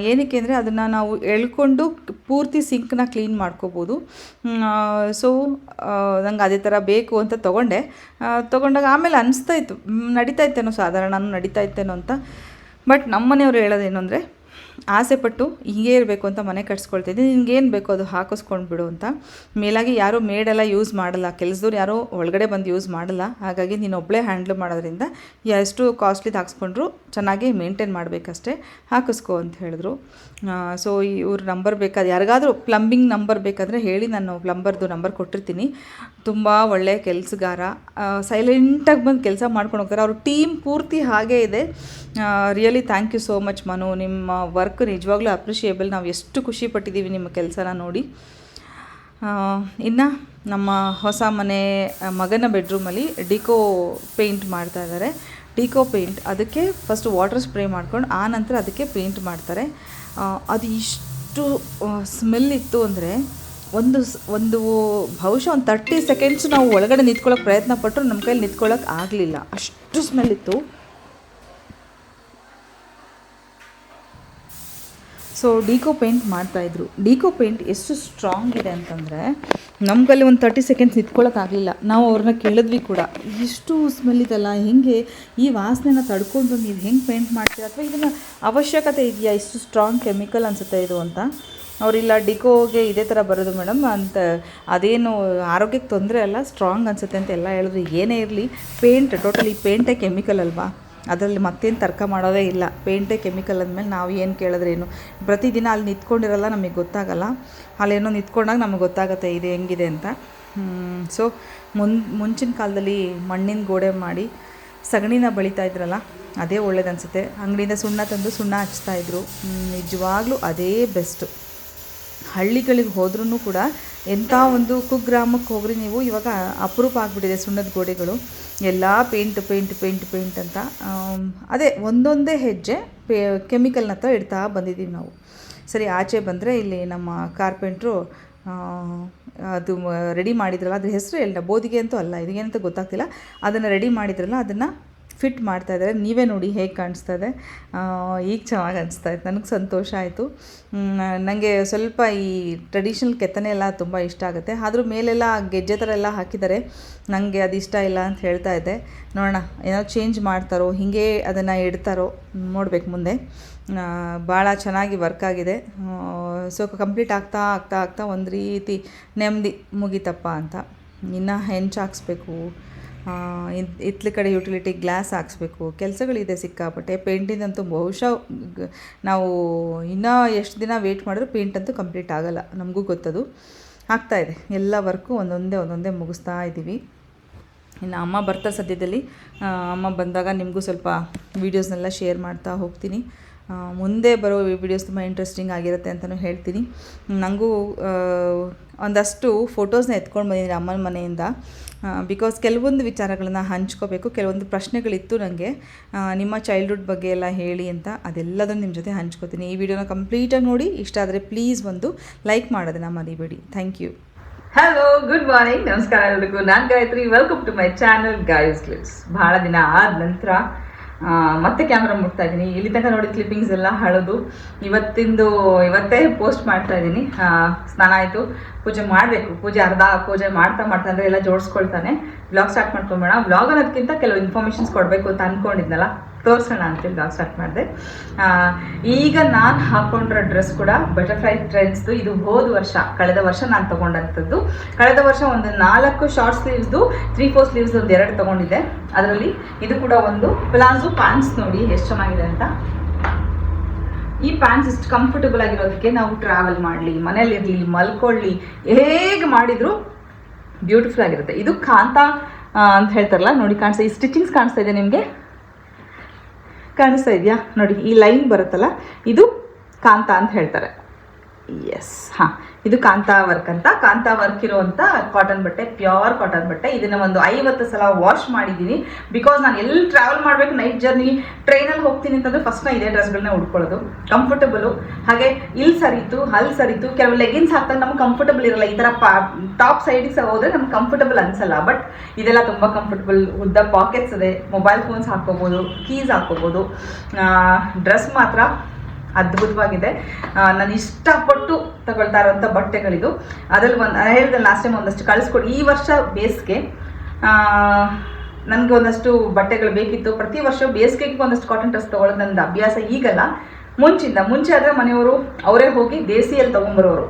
ಏನಕ್ಕೆ ಅಂದರೆ ಅದನ್ನು ನಾವು ಎಳ್ಕೊಂಡು ಪೂರ್ತಿ ಸಿಂಕ್ನ ಕ್ಲೀನ್ ಮಾಡ್ಕೋಬೋದು. ಸೊ ನಂಗೆ ಅದೇ ಥರ ಬೇಕು ಅಂತ ತೊಗೊಂಡಾಗ ಆಮೇಲೆ ಅನಿಸ್ತಾಯಿತ್ತು ನಡೀತಾ ಇತ್ತೇನೋ, ಸಾಧಾರಣ ನಡೀತಾ ಇತ್ತೇನೋ ಅಂತ. ಬಟ್ ನಮ್ಮ ಮನೆಯವರು ಹೇಳೋದೇನು ಅಂದರೆ, ಆಸೆ ಪಟ್ಟು ಹೀಗೆ ಇರಬೇಕು ಅಂತ ಮನೆ ಕಟ್ಸ್ಕೊಳ್ತಿದ್ದೆ, ನಿನ್ಗೇನು ಬೇಕೋ ಅದು ಹಾಕಿಸ್ಕೊಂಡು ಬಿಡು ಅಂತ. ಮೇಲಾಗಿ ಯಾರೂ ಮೇಡೆಲ್ಲ ಯೂಸ್ ಮಾಡಲ್ಲ, ಕೆಲಸದವ್ರು ಯಾರೋ ಒಳಗಡೆ ಬಂದು ಯೂಸ್ ಮಾಡಲ್ಲ. ಹಾಗಾಗಿ ನೀನು ಒಬ್ಬಳೇ ಹ್ಯಾಂಡ್ಲ್ ಮಾಡೋದ್ರಿಂದ ಎಷ್ಟು ಕಾಸ್ಟ್ಲಿದು ಹಾಕ್ಸ್ಕೊಂಡ್ರು ಚೆನ್ನಾಗಿ ಮೇಂಟೈನ್ ಮಾಡಬೇಕಷ್ಟೇ, ಹಾಕಿಸ್ಕೊ ಅಂತ ಹೇಳಿದ್ರು. ಸೊ ಇವ್ರ ನಂಬರ್ ಬೇಕಾದ ಯಾರಿಗಾದರೂ ಪ್ಲಂಬಿಂಗ್ ನಂಬರ್ ಬೇಕಾದರೆ ಹೇಳಿ, ನಾನು ಪ್ಲಂಬರ್ದು ನಂಬರ್ ಕೊಟ್ಟಿರ್ತೀನಿ. ತುಂಬ ಒಳ್ಳೆಯ ಕೆಲಸಗಾರ, ಸೈಲೆಂಟಾಗಿ ಬಂದು ಕೆಲಸ ಮಾಡ್ಕೊಂಡು ಹೋಗ್ತಾರೆ. ಅವ್ರ ಟೀಮ್ ಪೂರ್ತಿ ಹಾಗೇ ಇದೆ. Really thank you so much Manu, ನಿಮ್ಮ ವರ್ಕ್ ನಿಜವಾಗ್ಲೂ ಅಪ್ರಿಷಿಯೇಬಲ್. ನಾವು ಎಷ್ಟು ಖುಷಿ ಪಟ್ಟಿದ್ದೀವಿ ನಿಮ್ಮ ಕೆಲಸನ ನೋಡಿ. ಇನ್ನು ನಮ್ಮ ಹೊಸ ಮನೆ ಮಗನ ಬೆಡ್ರೂಮಲ್ಲಿ ಡಿಕೋ ಪೇಂಟ್ ಮಾಡ್ತಾ ಇದ್ದಾರೆ. ಡಿಕೋ ಪೇಂಟ್ ಅದಕ್ಕೆ ಫಸ್ಟ್ ವಾಟರ್ ಸ್ಪ್ರೇ ಮಾಡ್ಕೊಂಡು ಆ ನಂತರ ಅದಕ್ಕೆ ಪೇಂಟ್ ಮಾಡ್ತಾರೆ. ಅದು ಇಷ್ಟು ಸ್ಮೆಲ್ ಇತ್ತು ಅಂದರೆ ಒಂದು ಬಹುಶಃ ಒಂದು 30 ಸೆಕೆಂಡ್ಸ್ ನಾವು ಒಳಗಡೆ ನಿಂತ್ಕೊಳ್ಳೋಕೆ ಪ್ರಯತ್ನ ಪಟ್ಟರು ನಮ್ಮ ಕೈಲಿ ನಿಂತ್ಕೊಳ್ಳೋಕೆ ಆಗಲಿಲ್ಲ, ಅಷ್ಟು ಸ್ಮೆಲ್ ಇತ್ತು. ಸೊ ಡಿಕೋ ಪೇಂಟ್ ಮಾಡ್ತಾಯಿದ್ರು. ಡಿಕೋ ಪೇಂಟ್ ಎಷ್ಟು ಸ್ಟ್ರಾಂಗ್ ಇದೆ ಅಂತಂದರೆ ನಮಗಲ್ಲಿ ಒಂದು 30 ಸೆಕೆಂಡ್ಸ್ ನಿಂತ್ಕೊಳ್ಳೋಕ್ಕಾಗಲಿಲ್ಲ. ನಾವು ಅವ್ರನ್ನ ಕೇಳಿದ್ವಿ ಕೂಡ, ಇಷ್ಟು ಸ್ಮೆಲ್ ಇದೆಲ್ಲ, ಹೆಂಗೆ ಈ ವಾಸನೆನ ತಡ್ಕೊಂಡು ನೀವು ಹೆಂಗೆ ಪೇಂಟ್ ಮಾಡ್ತೀರಾ, ಅಥವಾ ಇದನ್ನು ಅವಶ್ಯಕತೆ ಇದೆಯಾ, ಇಷ್ಟು ಸ್ಟ್ರಾಂಗ್ ಕೆಮಿಕಲ್ ಅನಿಸುತ್ತೆ ಇದು ಅಂತ. ಅವರಿಲ್ಲ, ಡಿಕೋಗೆ ಇದೇ ಥರ ಬರೋದು ಮೇಡಮ್ ಅಂತ, ಅದೇನು ಆರೋಗ್ಯಕ್ಕೆ ತೊಂದರೆ ಅಲ್ಲ, ಸ್ಟ್ರಾಂಗ್ ಅನಿಸುತ್ತೆ ಅಂತ ಎಲ್ಲ ಹೇಳಿದ್ರು. ಏನೇ ಇರಲಿ, ಪೇಂಟ್ ಟೋಟಲಿ ಪೇಂಟೇ ಕೆಮಿಕಲ್ ಅಲ್ವಾ, ಅದರಲ್ಲಿ ಮತ್ತೇನು ತರ್ಕ ಮಾಡೋದೇ ಇಲ್ಲ. ಪೇಂಟೇ ಕೆಮಿಕಲ್ ಅಂದಮೇಲೆ ನಾವು ಏನು ಕೇಳಿದ್ರೇನು, ಪ್ರತಿದಿನ ಅಲ್ಲಿ ನಿಂತ್ಕೊಂಡಿರಲ್ಲ, ನಮಗೆ ಗೊತ್ತಾಗಲ್ಲ. ಅಲ್ಲೇನೋ ನಿಂತ್ಕೊಂಡಾಗ ನಮಗೆ ಗೊತ್ತಾಗುತ್ತೆ ಇದು ಹೆಂಗಿದೆ ಅಂತ. ಸೊ ಮುಂಚಿನ ಕಾಲದಲ್ಲಿ ಮಣ್ಣಿನ ಗೋಡೆ ಮಾಡಿ ಸಗಣಿನ ಬಳಿತಾ ಇದ್ರಲ್ಲ, ಅದೇ ಒಳ್ಳೇದನ್ಸುತ್ತೆ. ಅಂಗಡಿಯಿಂದ ಸುಣ್ಣ ತಂದು ಸುಣ್ಣ ಹಚ್ತಾಯಿದ್ರು. ನಿಜವಾಗ್ಲೂ ಅದೇ ಬೆಸ್ಟು. ಹಳ್ಳಿಗಳಿಗೆ ಹೋದ್ರೂ ಕೂಡ ಎಂಥ ಒಂದು ಕುಗ್ರಾಮಕ್ಕೆ ಹೋಗ್ರಿ ನೀವು, ಇವಾಗ ಅಪರೂಪ ಆಗಿಬಿಟ್ಟಿದೆ ಸುಣ್ಣದ ಗೋಡೆಗಳು, ಎಲ್ಲ ಪೇಂಟ್ ಅಂತ. ಅದೇ ಒಂದೊಂದೇ ಹೆಜ್ಜೆ ಕೆಮಿಕಲ್ನ ಹತ್ರ ಇಡ್ತಾ ಬಂದಿದ್ದೀವಿ ನಾವು. ಸರಿ, ಆಚೆ ಬಂದರೆ ಇಲ್ಲಿ ನಮ್ಮ ಕಾರ್ಪೆಂಟ್ರು ಅದು ರೆಡಿ ಮಾಡಿದ್ರಲ್ಲ, ಅದ್ರ ಹೆಸರು ಎಲ್ಲ ಬೋದಿಗೆ ಅಂತೂ ಅಲ್ಲ, ಇದಕ್ಕೇನಂತ ಗೊತ್ತಾಗ್ತಿಲ್ಲ, ಅದನ್ನು ರೆಡಿ ಮಾಡಿದ್ರಲ್ಲ ಅದನ್ನು ಫಿಟ್ ಮಾಡ್ತಾಯಿದ್ದಾರೆ. ನೀವೇ ನೋಡಿ ಹೇಗೆ ಕಾಣಿಸ್ತಾ ಇದೆ. ಈಗ ಚೆನ್ನಾಗಿ ಅನಿಸ್ತಾ ಇತ್ತು, ನನಗೆ ಸಂತೋಷ ಆಯಿತು. ನನಗೆ ಸ್ವಲ್ಪ ಈ ಟ್ರೆಡಿಷ್ನಲ್ ಕೆತ್ತನೆ ಎಲ್ಲ ತುಂಬ ಇಷ್ಟ ಆಗುತ್ತೆ. ಆದರೂ ಮೇಲೆಲ್ಲ ಗೆಜ್ಜೆ ಥರ ಎಲ್ಲ ಹಾಕಿದ್ದಾರೆ, ನನಗೆ ಅದು ಇಷ್ಟ ಇಲ್ಲ ಅಂತ ಹೇಳ್ತಾ ಇದ್ದೆ. ನೋಡೋಣ ಏನೋ ಚೇಂಜ್ ಮಾಡ್ತಾರೋ, ಹೀಗೆ ಅದನ್ನು ಇಡ್ತಾರೋ ನೋಡ್ಬೇಕು ಮುಂದೆ. ಭಾಳ ಚೆನ್ನಾಗಿ ವರ್ಕ್ ಆಗಿದೆ. ಸೊ ಕಂಪ್ಲೀಟ್ ಆಗ್ತಾ ಒಂದು ರೀತಿ ನೆಮ್ಮದಿ ಮುಗಿತಪ್ಪ ಅಂತ. ಇನ್ನು ಹೆಂಚು ಹಾಕ್ಸ್ಬೇಕು, ಇತ್ಲ ಕಡೆ ಯುಟಿಲಿಟಿ ಗ್ಲಾಸ್ ಹಾಕ್ಸ್ಬೇಕು, ಕೆಲಸಗಳಿದೆ ಸಿಕ್ಕಾಪಟ್ಟೆ. ಪೇಂಟಿಂದಂತೂ ಬಹುಶಃ ನಾವು ಇನ್ನೂ ಎಷ್ಟು ದಿನ ವೆಯ್ಟ್ ಮಾಡಿದ್ರು ಪೇಂಟ್ ಅಂತೂ ಕಂಪ್ಲೀಟ್ ಆಗೋಲ್ಲ, ನಮಗೂ ಗೊತ್ತದು. ಆಗ್ತಾಯಿದೆ ಎಲ್ಲ ವರ್ಕು ಒಂದೊಂದೇ ಮುಗಿಸ್ತಾ ಇದ್ದೀವಿ. ಇನ್ನು ಅಮ್ಮ ಬರ್ತಾರೆ ಸದ್ಯದಲ್ಲಿ. ಅಮ್ಮ ಬಂದಾಗ ನಿಮಗೂ ಸ್ವಲ್ಪ ವೀಡಿಯೋಸ್ನೆಲ್ಲ ಶೇರ್ ಮಾಡ್ತಾ ಹೋಗ್ತೀನಿ. ಮುಂದೆ ಬರೋ ವೀಡಿಯೋಸ್ ತುಂಬ ಇಂಟ್ರೆಸ್ಟಿಂಗ್ ಆಗಿರುತ್ತೆ ಅಂತಲೂ ಹೇಳ್ತೀನಿ. ನನಗೂ ಒಂದಷ್ಟು ಫೋಟೋಸ್ನ ಎತ್ಕೊಂಡು ಬಂದಿದ್ದೀನಿ ಅಮ್ಮನ ಮನೆಯಿಂದ. ಬಿಕಾಸ್ ಕೆಲವೊಂದು ವಿಚಾರಗಳನ್ನು ಹಂಚ್ಕೋಬೇಕು, ಕೆಲವೊಂದು ಪ್ರಶ್ನೆಗಳಿತ್ತು ನನಗೆ, ನಿಮ್ಮ ಚೈಲ್ಡ್ಹುಡ್ ಬಗ್ಗೆ ಎಲ್ಲ ಹೇಳಿ ಅಂತ. ಅದೆಲ್ಲದನ್ನು ನಿಮ್ಮ ಜೊತೆ ಹಂಚ್ಕೋತೀನಿ. ಈ ವಿಡಿಯೋನ ಕಂಪ್ಲೀಟಾಗಿ ನೋಡಿ, ಇಷ್ಟ ಆದರೆ ಪ್ಲೀಸ್ ಒಂದು ಲೈಕ್ ಮಾಡೋದನ್ನ ಮರಿಬೇಡಿ. Thank you. Hello, good morning, ನಮಸ್ಕಾರ ಎಲ್ರಿಗೂ. ನಾನು Gayatri, welcome to my channel Gayu's clips. ಭಾಳ ದಿನ ಆದ ನಂತರ ಮತ್ತೆ ಕ್ಯಾಮ್ರಾ ಮುಟ್ತಾ ಇದ್ದೀನಿ. ಇಲ್ಲಿ ತನಕ ನೋಡಿ ಕ್ಲಿಪ್ಪಿಂಗ್ಸ್ ಎಲ್ಲ ಹಳೋದು, ಇವತ್ತೇ ಪೋಸ್ಟ್ ಮಾಡ್ತಾ ಇದ್ದೀನಿ. ಸ್ನಾನ ಆಯಿತು, ಪೂಜೆ ಮಾಡಬೇಕು. ಪೂಜೆ ಮಾಡ್ತಾ ಅಂದರೆ ಎಲ್ಲ ಜೋಡಿಸ್ಕೊಳ್ತಾನೆ ವ್ಲಾಗ್ ಸ್ಟಾರ್ಟ್ ಮಾಡ್ಕೊಂಬೇಡ. ವ್ಲಾಗ್ ಅನ್ನೋದಕ್ಕಿಂತ ಕೆಲವು ಇನ್ಫಾರ್ಮೇಷನ್ಸ್ ಕೊಡಬೇಕು ಅಂತ ಅಂದ್ಕೊಂಡಿದ್ನಲ್ಲ, ತೋರಿಸೋಣ ಅಂತೇಳಿ ವ್ಲಾಗ್ ಸ್ಟಾರ್ಟ್ ಮಾಡಿದೆ. ಈಗ ನಾನು ಹಾಕ್ಕೊಂಡಿರೋ ಡ್ರೆಸ್ ಕೂಡ ಬಟರ್ಫ್ಲೈ ಟ್ರೆಂಡ್ಸ್ದು. ಇದು ಕಳೆದ ವರ್ಷ ನಾನು ತೊಗೊಂಡಂಥದ್ದು. ಕಳೆದ ವರ್ಷ ಒಂದು 4 ಶಾರ್ಟ್ ಸ್ಲೀವ್ಸ್ದು, 3/4 ಸ್ಲೀವ್ಸ್ ಒಂದು 2 ತೊಗೊಂಡಿದ್ದೆ. ಅದರಲ್ಲಿ ಇದು ಕೂಡ ಒಂದು ಪ್ಲಾಜೋ ಪ್ಯಾಂಟ್ಸ್. ನೋಡಿ ಎಷ್ಟು ಚೆನ್ನಾಗಿದೆ ಅಂತ. ಈ ಪ್ಯಾಂಟ್ಸ್ ಇಷ್ಟು ಕಂಫರ್ಟಬಲ್ ಆಗಿರೋದಕ್ಕೆ ನಾವು ಟ್ರಾವೆಲ್ ಮಾಡಲಿ, ಮನೇಲಿರಲಿ, ಮಲ್ಕೊಳ್ಳಿ, ಹೇಗೆ ಮಾಡಿದರೂ ಬ್ಯೂಟಿಫುಲ್ ಆಗಿರುತ್ತೆ. ಇದು ಕಾಂತ ಅಂತ ಹೇಳ್ತಾರಲ್ಲ, ನೋಡಿ ಕಾಣಿಸ್ತಾ, ಈ ಸ್ಟಿಚಿಂಗ್ಸ್ ಕಾಣಿಸ್ತಾ ಇದೆ ನಿಮಗೆ, ಕಾಣಿಸ್ತಾ ಇದೆಯಾ ನೋಡಿ, ಈ ಲೈನ್ ಬರುತ್ತಲ್ಲ, ಇದು ಕಾಂತ ಅಂತ ಹೇಳ್ತಾರೆ. ಎಸ್, ಹಾಂ, ಇದು ಕಾಂತಾ ವರ್ಕ್ ಅಂತ. ಕಾಂತಾ ವರ್ಕ್ ಇರುವಂಥ ಕಾಟನ್ ಬಟ್ಟೆ, ಪ್ಯೂರ್ ಕಾಟನ್ ಬಟ್ಟೆ. ಇದನ್ನು ಒಂದು 50 ಸಲ ವಾಶ್ ಮಾಡಿದ್ದೀನಿ. ಬಿಕಾಸ್ ನಾನು ಎಲ್ಲಿ ಟ್ರಾವೆಲ್ ಮಾಡಬೇಕು, ನೈಟ್ ಜರ್ನಿ, ಟ್ರೈನಲ್ಲಿ ಹೋಗ್ತೀನಿ ಅಂತಂದರೆ ಫಸ್ಟ್ ನಾನು ಇದೇ ಡ್ರೆಸ್ಗಳನ್ನ ಉಟ್ಕೊಳ್ಳೋದು. ಕಂಫರ್ಟಬಲು, ಹಾಗೆ ಇಲ್ಲಿ ಸರಿತು, ಅಲ್ಲಿ ಸರಿತು. ಕೆಲವು ಲೆಗಿನ್ಸ್ ಹಾಕ್ದಾಗ ನಮ್ಗೆ ಕಂಫರ್ಟಬಲ್ ಇರಲ್ಲ. ಈ ಥರ ಟಾಪ್ ಸೈಡಿಗೆ ಹೋದರೆ ನಮ್ಗೆ ಕಂಫರ್ಟಬಲ್ ಅನಿಸಲ್ಲ. ಬಟ್ ಇದೆಲ್ಲ ತುಂಬ ಕಂಫರ್ಟಬಲ್. ಉದ್ದ ಪಾಕೆಟ್ಸ್ ಇದೆ, ಮೊಬೈಲ್ ಫೋನ್ಸ್ ಹಾಕ್ಕೋಬೋದು, ಕೀಸ್ ಹಾಕ್ಕೋಬೋದು. ಡ್ರೆಸ್ ಮಾತ್ರ ಅದ್ಭುತವಾಗಿದೆ. ನಾನು ಇಷ್ಟಪಟ್ಟು ತಗೊಳ್ತಾ ಇರೋಂಥ ಬಟ್ಟೆಗಳಿದು. ಅದರಲ್ಲಿ ಹೇಳಿದೆ ಲಾಸ್ಟ್ ಟೈಮ್ ಒಂದಷ್ಟು ಕಳಿಸ್ಕೊಡಿ. ಈ ವರ್ಷ ಬೇಸಿಗೆ ನನಗೆ ಒಂದಷ್ಟು ಬಟ್ಟೆಗಳು ಬೇಕಿತ್ತು. ಪ್ರತಿ ವರ್ಷ ಬೇಸಿಗೆಗೆ ಒಂದಷ್ಟು ಕಾಟನ್ ಡ್ರೆಸ್ ತೊಗೊಳ್ಳೋದು ನನ್ನ ಅಭ್ಯಾಸ ಈಗಲ್ಲ, ಮುಂಚೆ ಆದರೆ ಮನೆಯವರು ಅವರೇ ಹೋಗಿ ದೇಸಿಯಲ್ಲಿ ತೊಗೊಂಬರೋರು.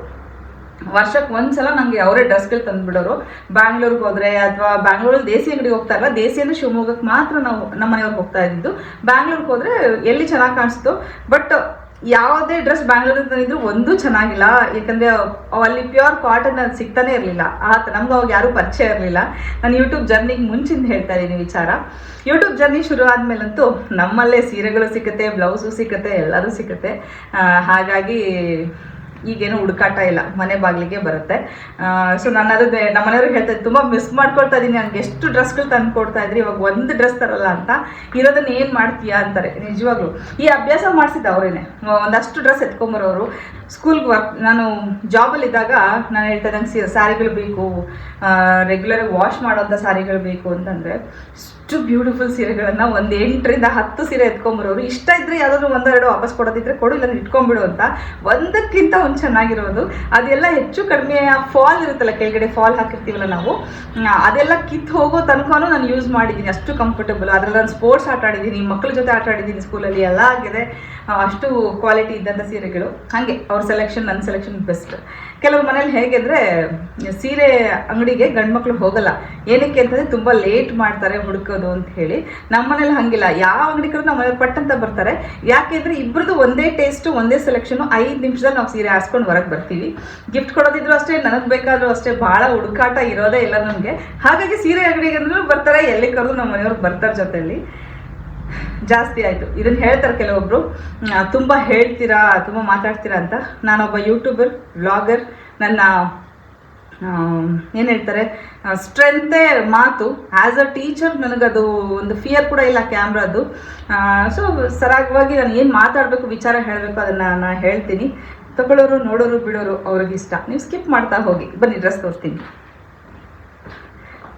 ವರ್ಷಕ್ಕೆ ಒಂದ್ಸಲ ನನಗೆ ಅವರೇ ಡ್ರೆಸ್ಗಳು ತಂದುಬಿಡೋರು. ಬ್ಯಾಂಗ್ಳೂರ್ಗೆ ಹೋದರೆ ಅಥವಾ ಬ್ಯಾಂಗ್ಳೂರಲ್ಲಿ ದೇಸಿ ಅಂಗಡಿಗೆ ಹೋಗ್ತಾ ಇಲ್ಲ, ದೇಸಿ ಅಂದರೆ ಶಿವಮೊಗ್ಗಕ್ಕೆ ಮಾತ್ರ ನಾವು ನಮ್ಮ ಮನೆಯವ್ರಿಗೆ ಹೋಗ್ತಾ ಇದ್ದಿದ್ದು. ಬ್ಯಾಂಗ್ಳೂರ್ಗೆ ಹೋದರೆ ಎಲ್ಲಿ ಚೆನ್ನಾಗಿ ಕಾಣಿಸ್ತು, ಬಟ್ ಯಾವುದೇ ಡ್ರೆಸ್ ಬ್ಯಾಂಗ್ಳೂರಿಂದ ತಂದಿದ್ರು ಒಂದೂ ಚೆನ್ನಾಗಿಲ್ಲ. ಯಾಕಂದರೆ ಅಲ್ಲಿ ಪ್ಯೂರ್ ಕಾಟನ್ ಅದು ಸಿಗ್ತಾನೆ ಇರಲಿಲ್ಲ. ನಮ್ಗೆ ಅವಾಗ ಯಾರೂ ಪರಿಚಯ ಇರಲಿಲ್ಲ. ನಾನು ಯೂಟ್ಯೂಬ್ ಜರ್ನಿಗೆ ಮುಂಚಿಂದ ಹೇಳ್ತಾ ಇದ್ದೀನಿ ವಿಚಾರ. ಯೂಟ್ಯೂಬ್ ಜರ್ನಿ ಶುರು ಆದಮೇಲಂತೂ ನಮ್ಮಲ್ಲೇ ಸೀರೆಗಳು ಸಿಗುತ್ತೆ, ಬ್ಲೌಸು ಸಿಗುತ್ತೆ, ಎಲ್ಲರೂ ಸಿಗುತ್ತೆ. ಹಾಗಾಗಿ ಈಗೇನು ಹುಡುಕಾಟ ಇಲ್ಲ, ಮನೆ ಬಾಗಿಲಿಗೆ ಬರುತ್ತೆ. ಸೊ ನಾನು ಅದು ನಮ್ಮ ಮನೆಯವ್ರಿಗೆ ಹೇಳ್ತಾ ಇದ್ದೀನಿ, ತುಂಬ ಮಿಸ್ ಮಾಡ್ಕೊಳ್ತಾ ಇದ್ದೀನಿ, ನನಗೆ ಎಷ್ಟು ಡ್ರೆಸ್ಗಳು ತಂದು ಕೊಡ್ತಾ ಇದ್ರಿ, ಇವಾಗ ಒಂದು ಡ್ರೆಸ್ ತರಲ್ಲ ಅಂತ. ಇರೋದನ್ನ ಏನು ಮಾಡ್ತೀಯಾ ಅಂತಾರೆ. ನಿಜವಾಗ್ಲೂ ಈ ಅಭ್ಯಾಸ ಮಾಡಿಸಿದ್ದೆ ಅವರೇನೆ. ಒಂದಷ್ಟು ಡ್ರೆಸ್ ಎತ್ಕೊಂಬರೋರು. ಸ್ಕೂಲ್ಗೆ ನಾನು ಜಾಬಲ್ಲಿದ್ದಾಗ ನಾನು ಹೇಳ್ತಾ ಇದ್ದಂಗೆ ಸ್ಯಾರಿಗಳು ಬೇಕು, ರೆಗ್ಯುಲರಾಗಿ ವಾಶ್ ಮಾಡೋಂಥ ಸ್ಯಾರಿಗಳು ಬೇಕು ಅಂತಂದರೆ ಅಷ್ಟು ಬ್ಯೂಟಿಫುಲ್ ಸೀರೆಗಳನ್ನು ಒಂದು 8 ರಿಂದ 10 ಸೀರೆ ಎತ್ಕೊಂಬರೋರು. ಇಷ್ಟ ಇದ್ದರೆ ಯಾವುದಾದ್ರು 1-2 ವಾಪಸ್ ಕೊಡೋದಿದ್ರೆ ಕೊಡು, ಇಲ್ಲ ಇಟ್ಕೊಂಡ್ಬಿಡು ಅಂತ. ಒಂದಕ್ಕಿಂತ ಒಂದು ಚೆನ್ನಾಗಿರೋದು ಅದೆಲ್ಲ ಹೆಚ್ಚು ಕಡಿಮೆ ಫಾಲ್ ಇರುತ್ತಲ್ಲ, ಕೆಳಗಡೆ ಫಾಲ್ ಹಾಕಿರ್ತೀವಲ್ಲ ನಾವು, ಅದೆಲ್ಲ ಕಿತ್ತು ಹೋಗೋ ತನಕನೂ ನಾನು ಯೂಸ್ ಮಾಡಿದ್ದೀನಿ. ಅಷ್ಟು ಕಂಫರ್ಟಬಲ್. ಅದರಲ್ಲಿ ನಾನು ಸ್ಪೋರ್ಟ್ಸ್ ಆಟ ಆಡಿದ್ದೀನಿ, ಮಕ್ಕಳ ಜೊತೆ ಆಟ ಆಡಿದ್ದೀನಿ, ಸ್ಕೂಲಲ್ಲಿ ಎಲ್ಲ ಆಗಿದೆ. ಅಷ್ಟು ಕ್ವಾಲಿಟಿ ಇದ್ದಂಥ ಸೀರೆಗಳು. ಹಾಗೆ ಅವ್ರ ಸೆಲೆಕ್ಷನ್, ನನ್ನ ಸೆಲೆಕ್ಷನ್ ಬೆಸ್ಟ್. ಕೆಲವ್ರ ಮನೇಲಿ ಹೇಗೆ ಅಂದರೆ ಸೀರೆ ಅಂಗಡಿಗೆ ಗಂಡು ಮಕ್ಕಳು ಹೋಗಲ್ಲ. ಏನಕ್ಕೆ ಅಂತಂದರೆ ತುಂಬ ಲೇಟ್ ಮಾಡ್ತಾರೆ ಹುಡುಕೋದು ಅಂತ ಹೇಳಿ. ನಮ್ಮ ಮನೇಲಿ ಹಾಗಿಲ್ಲ, ಯಾವ ಅಂಗಡಿ ಕಡೆ ನಮ್ಮ ಮನೇಲಿ ಪಟ್ಟಂತ ಬರ್ತಾರೆ. ಯಾಕೆಂದರೆ ಇಬ್ಬರದು ಒಂದೇ ಟೇಸ್ಟು, ಒಂದೇ ಸೆಲೆಕ್ಷನು. 5 ನಿಮಿಷದಲ್ಲಿ ನಾವು ಸೀರೆ ಹಾಸ್ಕೊಂಡು ಹೊರಗೆ ಬರ್ತೀವಿ. ಗಿಫ್ಟ್ ಕೊಡೋದಿದ್ರು ಅಷ್ಟೇ, ನನಗೆ ಬೇಕಾದರೂ ಅಷ್ಟೇ. ಭಾಳ ಹುಡುಕಾಟ ಇರೋದೇ ಇಲ್ಲ ನಮಗೆ. ಹಾಗಾಗಿ ಸೀರೆ ಅಂಗಡಿಗೆ ಅಂದ್ರೂ ಬರ್ತಾರೆ, ಎಲ್ಲಿ ಕರೆದು ನಮ್ಮ ಮನೆಯವ್ರಿಗೆ ಬರ್ತಾರೆ ಜೊತೆಯಲ್ಲಿ. ಜಾಸ್ತಿ ಆಯಿತು. ಇದನ್ನು ಹೇಳ್ತಾರೆ ಕೆಲವೊಬ್ಬರು, ತುಂಬ ಹೇಳ್ತೀರಾ, ತುಂಬ ಮಾತಾಡ್ತೀರಾ ಅಂತ. ನಾನೊಬ್ಬ ಯೂಟ್ಯೂಬರ್, ವ್ಲಾಗರ್. ನನ್ನ ಏನು ಹೇಳ್ತಾರೆ, ಸ್ಟ್ರೆಂತೇ ಮಾತು. ಆ್ಯಸ್ ಅ ಟೀಚರ್ ನನಗದು ಒಂದು ಫಿಯರ್ ಕೂಡ ಇಲ್ಲ ಕ್ಯಾಮ್ರಾದು. ಸೊ ಸರಾಗವಾಗಿ ನಾನು ಏನು ಮಾತಾಡಬೇಕು, ವಿಚಾರ ಹೇಳಬೇಕು, ಅದನ್ನು ನಾನು ಹೇಳ್ತೀನಿ. ತಗೊಳ್ಳೋರು, ನೋಡೋರು, ಬಿಡೋರು ಅವ್ರಿಗಿಷ್ಟ. ನೀವು ಸ್ಕಿಪ್ ಮಾಡ್ತಾ ಹೋಗಿ. ಬನ್ನಿ ಡ್ರೆಸ್ ತೋರಿಸ್ತೀನಿ.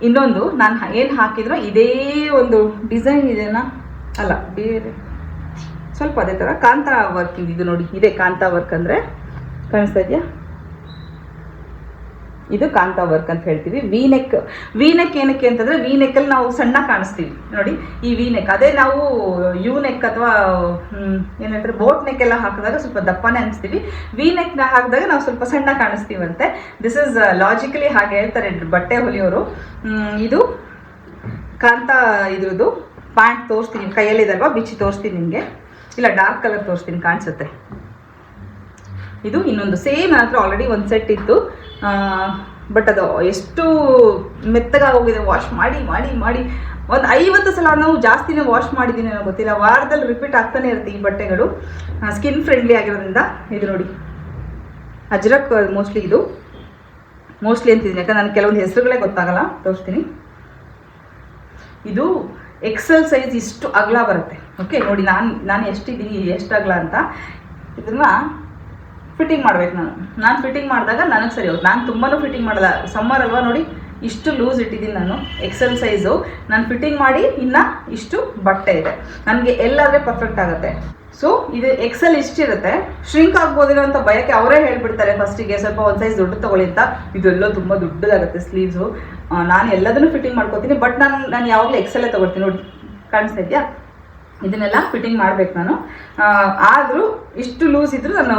ಇನ್ನೊಂದು ನಾನು ಏನು ಹಾಕಿದ್ರೋ ಇದೇ ಒಂದು ಡಿಸೈನ್ ಇದೆನಾ, ಅಲ್ಲ ಬೇರೆ ಸ್ವಲ್ಪ ಅದೇ ಥರ ಕಾಂತಾ ವರ್ಕ್ ಇದು ನೋಡಿ. ಇದೇ ಕಾಂತಾ ವರ್ಕ್ ಅಂದರೆ ಕಾಣಿಸ್ತಾ ಇದೆಯಾ? ಇದು ಕಾಂತಾ ವರ್ಕ್ ಅಂತ ಹೇಳ್ತೀವಿ. ವಿ ನೆಕ್ ಏನಕ್ಕೆ ಅಂತಂದರೆ, ವಿ ನೆಕ್ಕಲ್ಲಿ ನಾವು ಸಣ್ಣ ಕಾಣಿಸ್ತೀವಿ ನೋಡಿ. ಈ ವಿ ನೆಕ್ ಅದೇ ನಾವು ಯು ನೆಕ್ ಅಥವಾ ಏನು ಹೇಳ್ತಾರೆ ಬೋಟ್ ನೆಕ್ ಎಲ್ಲ ಹಾಕಿದಾಗ ಸ್ವಲ್ಪ ದಪ್ಪನೇ ಅನಿಸ್ತೀವಿ. ವಿ ನೆಕ್ ಹಾಕಿದಾಗ ನಾವು ಸ್ವಲ್ಪ ಸಣ್ಣ ಕಾಣಿಸ್ತೀವಂತೆ. ದಿಸ್ ಇಸ್ ಲಾಜಿಕಲಿ ಹಾಗೆ ಹೇಳ್ತಾರೆ ಬಟ್ಟೆ ಹೊಲಿಯೋರು. ಇದು ಕಾಂತಾ ಇದ್ರದ್ದು ಪ್ಯಾಂಟ್ ತೋರಿಸ್ತೀನಿ. ಕೈಯಲ್ಲಿದಲ್ವಾ, ಬಿಚ್ಚಿ ತೋರಿಸ್ತೀನಿ ನಿಮಗೆ. ಇಲ್ಲ ಡಾರ್ಕ್ ಕಲರ್ ತೋರಿಸ್ತೀನಿ, ಕಾಣಿಸುತ್ತೆ. ಇದು ಇನ್ನೊಂದು ಸೇಮ್. ನನ್ನ ಹತ್ರ ಆಲ್ರೆಡಿ ಒಂದು ಸೆಟ್ ಇತ್ತು, ಬಟ್ ಅದು ಎಷ್ಟು ಮೆತ್ತಗಾಗೋಗಿದೆ. ವಾಶ್ ಮಾಡಿ ಮಾಡಿ ಮಾಡಿ ಒಂದು 50 ಸಲ ನಾವು ಜಾಸ್ತಿನೇ ವಾಶ್ ಮಾಡಿದ್ದೀನಿ, ನನಗೆ ಗೊತ್ತಿಲ್ಲ. ವಾರದಲ್ಲಿ ರಿಪೀಟ್ ಆಗ್ತಾನೆ ಇರುತ್ತೆ ಈ ಬಟ್ಟೆಗಳು. ಸ್ಕಿನ್ ಫ್ರೆಂಡ್ಲಿ ಆಗಿರೋದ್ರಿಂದ. ಇದು ನೋಡಿ ಅಜ್ರಕ್ ಇದು ಮೋಸ್ಟ್ಲಿ ಅಂತಿದ್ದೀನಿ, ಯಾಕಂದ್ರೆ ನನಗೆ ಕೆಲವೊಂದು ಹೆಸರುಗಳೇ ಗೊತ್ತಾಗಲ್ಲ. ತೋರಿಸ್ತೀನಿ. ಇದು ಎಕ್ಸೆಲ್ ಸೈಜ್ ಇಷ್ಟು ಅಗಲ ಬರುತ್ತೆ. ಓಕೆ ನೋಡಿ, ನಾನು ಎಷ್ಟಿದ್ದೀನಿ, ಎಷ್ಟು ಅಗಲ ಅಂತ. ಇದನ್ನು ಫಿಟ್ಟಿಂಗ್ ಮಾಡ್ಬೇಕು ನಾನು ಫಿಟ್ಟಿಂಗ್ ಮಾಡಿದಾಗ ನನಗೆ ಸರಿ ಹೋಗುತ್ತೆ. ನಾನು ತುಂಬಾ ಫಿಟ್ಟಿಂಗ್ ಮಾಡಲ್ಲ, ಸಮ್ಮರ್ ಅಲ್ವಾ ನೋಡಿ, ಇಷ್ಟು ಲೂಸ್ ಇಟ್ಟಿದ್ದೀನಿ ನಾನು. ಎಕ್ಸೆಲ್ ಸೈಜು ನಾನು ಫಿಟ್ಟಿಂಗ್ ಮಾಡಿ ಇನ್ನು ಇಷ್ಟು ಬಟ್ಟೆ ಇದೆ. ನನಗೆ ಎಲ್ಲಾದರೆ ಪರ್ಫೆಕ್ಟ್ ಆಗುತ್ತೆ. ಸೊ ಇದು ಎಕ್ಸೆಲ್ ಇಷ್ಟಿರುತ್ತೆ, ಶ್ರಿಂಕ್ ಆಗ್ಬೋದಿರೋ ಅಂತ ಭಯಕ್ಕೆ ಅವರೇ ಹೇಳ್ಬಿಡ್ತಾರೆ ಫಸ್ಟಿಗೆ, ಸ್ವಲ್ಪ ಒಂದು ಸೈಜ್ ದೊಡ್ಡ ತೊಗೊಳ್ಳಿ ಅಂತ. ಇದೆಲ್ಲ ತುಂಬ ದೊಡ್ಡದಾಗುತ್ತೆ ಸ್ಲೀವ್ಸು. ನಾನು ಎಲ್ಲದನ್ನು ಫಿಟ್ಟಿಂಗ್ ಮಾಡ್ಕೊತೀನಿ, ಬಟ್ ನಾನು ಯಾವಾಗಲೂ ಎಕ್ಸೆಲ್ಲೇ ತೊಗೊಳ್ತೀನಿ. ನೋಡಿ ಕಾಣಿಸ್ತಾ ಇದೆಯಾ? ಇದನ್ನೆಲ್ಲ ಫಿಟ್ಟಿಂಗ್ ಮಾಡ್ಬೇಕು ನಾನು. ಆದರೂ ಇಷ್ಟು ಲೂಸ್ ಇದ್ದರೂ ನಾನು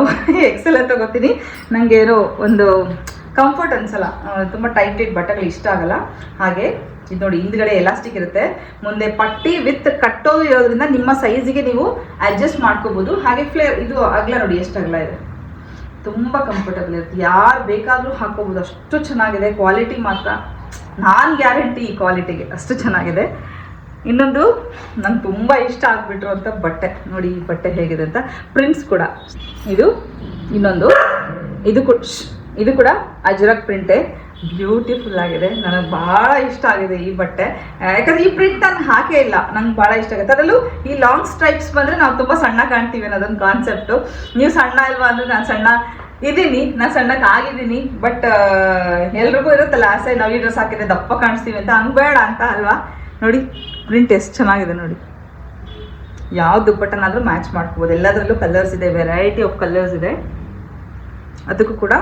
ಎಕ್ಸೆಲ್ಲೇ ತೊಗೋತೀನಿ. ನನಗೆ ಏನೋ ಒಂದು ಕಂಫರ್ಟ್ ಅನ್ಸಲ್ಲ, ತುಂಬ ಟೈಟ್ ಬಟ್ಟೆಗಳು ಇಷ್ಟ ಆಗಲ್ಲ. ಹಾಗೆ ಇದು ನೋಡಿ, ಹಿಂದ್ಗಡೆ ಎಲಾಸ್ಟಿಕ್ ಇರುತ್ತೆ, ಮುಂದೆ ಪಟ್ಟಿ ವಿತ್ ಕಟ್ಟೋದು ಇರೋದ್ರಿಂದ ನಿಮ್ಮ ಸೈಜಿಗೆ ನೀವು ಅಡ್ಜಸ್ಟ್ ಮಾಡ್ಕೋಬೋದು. ಹಾಗೆ ಫ್ಲೇರ್ ಇದು ಅಗಲ ನೋಡಿ ಎಷ್ಟು ಅಗಲ ಇದೆ, ತುಂಬ ಕಂಫರ್ಟಬಲ್ ಇರುತ್ತೆ. ಯಾರು ಬೇಕಾದರೂ ಹಾಕೋಬೋದು, ಅಷ್ಟು ಚೆನ್ನಾಗಿದೆ. ಕ್ವಾಲಿಟಿ ಮಾತ್ರ ನಾನು ಗ್ಯಾರಂಟಿ ಈ ಕ್ವಾಲಿಟಿಗೆ, ಅಷ್ಟು ಚೆನ್ನಾಗಿದೆ. ಇನ್ನೊಂದು ನಂಗೆ ತುಂಬ ಇಷ್ಟ ಆಗಿಬಿಟ್ರು ಅಂತ ಬಟ್ಟೆ ನೋಡಿ, ಈ ಬಟ್ಟೆ ಹೇಗಿದೆ ಅಂತ. ಪ್ರಿಂಟ್ಸ್ ಕೂಡ ಇದು ಇನ್ನೊಂದು, ಇದು ಕೂಡ ಅಜ್ರಕ್ ಪ್ರಿಂಟೇ, ಬ್ಯೂಟಿಫುಲ್ ಆಗಿದೆ. ನನಗೆ ಭಾಳ ಇಷ್ಟ ಆಗಿದೆ ಈ ಬಟ್ಟೆ. ಯಾಕಂದರೆ ಈ ಪ್ರಿಂಟ್ ನಾನು ಹಾಕೇ ಇಲ್ಲ, ನಂಗೆ ಭಾಳ ಇಷ್ಟ ಆಗುತ್ತೆ. ಅದರಲ್ಲೂ ಈ ಲಾಂಗ್ ಸ್ಟ್ರೈಪ್ಸ್ ಬಂದರೆ ನಾವು ತುಂಬ ಸಣ್ಣ ಕಾಣ್ತೀವಿ ಅನ್ನೋದೊಂದು ಕಾನ್ಸೆಪ್ಟು. ನೀವು ಸಣ್ಣ ಇಲ್ವಾ ಅಂದರೆ ನಾನು ಸಣ್ಣ ಇದ್ದೀನಿ, ನಾನು ಸಣ್ಣಕ್ಕೆ ಆಗಿದ್ದೀನಿ. ಬಟ್ ಎಲ್ರಿಗೂ ಇರುತ್ತಲ್ಲ ಆಸೆ, ನಾವು ಈ ಡ್ರೆಸ್ ಹಾಕಿದ್ರೆ ದಪ್ಪ ಕಾಣಿಸ್ತೀವಿ ಅಂತ. ಹಂಗೆ ಬೇಡ ಅಂತ ಅಲ್ವಾ? ನೋಡಿ ಪ್ರಿಂಟ್ ಎಷ್ಟು ಚೆನ್ನಾಗಿದೆ ನೋಡಿ. ಯಾವ ದುಪ್ಪಟ್ಟನಾದರೂ ಮ್ಯಾಚ್ ಮಾಡ್ಕೋಬೋದು. ಎಲ್ಲದರಲ್ಲೂ ಕಲರ್ಸ್ ಇದೆ, ವೆರೈಟಿ ಆಫ್ ಕಲರ್ಸ್ ಇದೆ. ಅದಕ್ಕೂ ಕೂಡ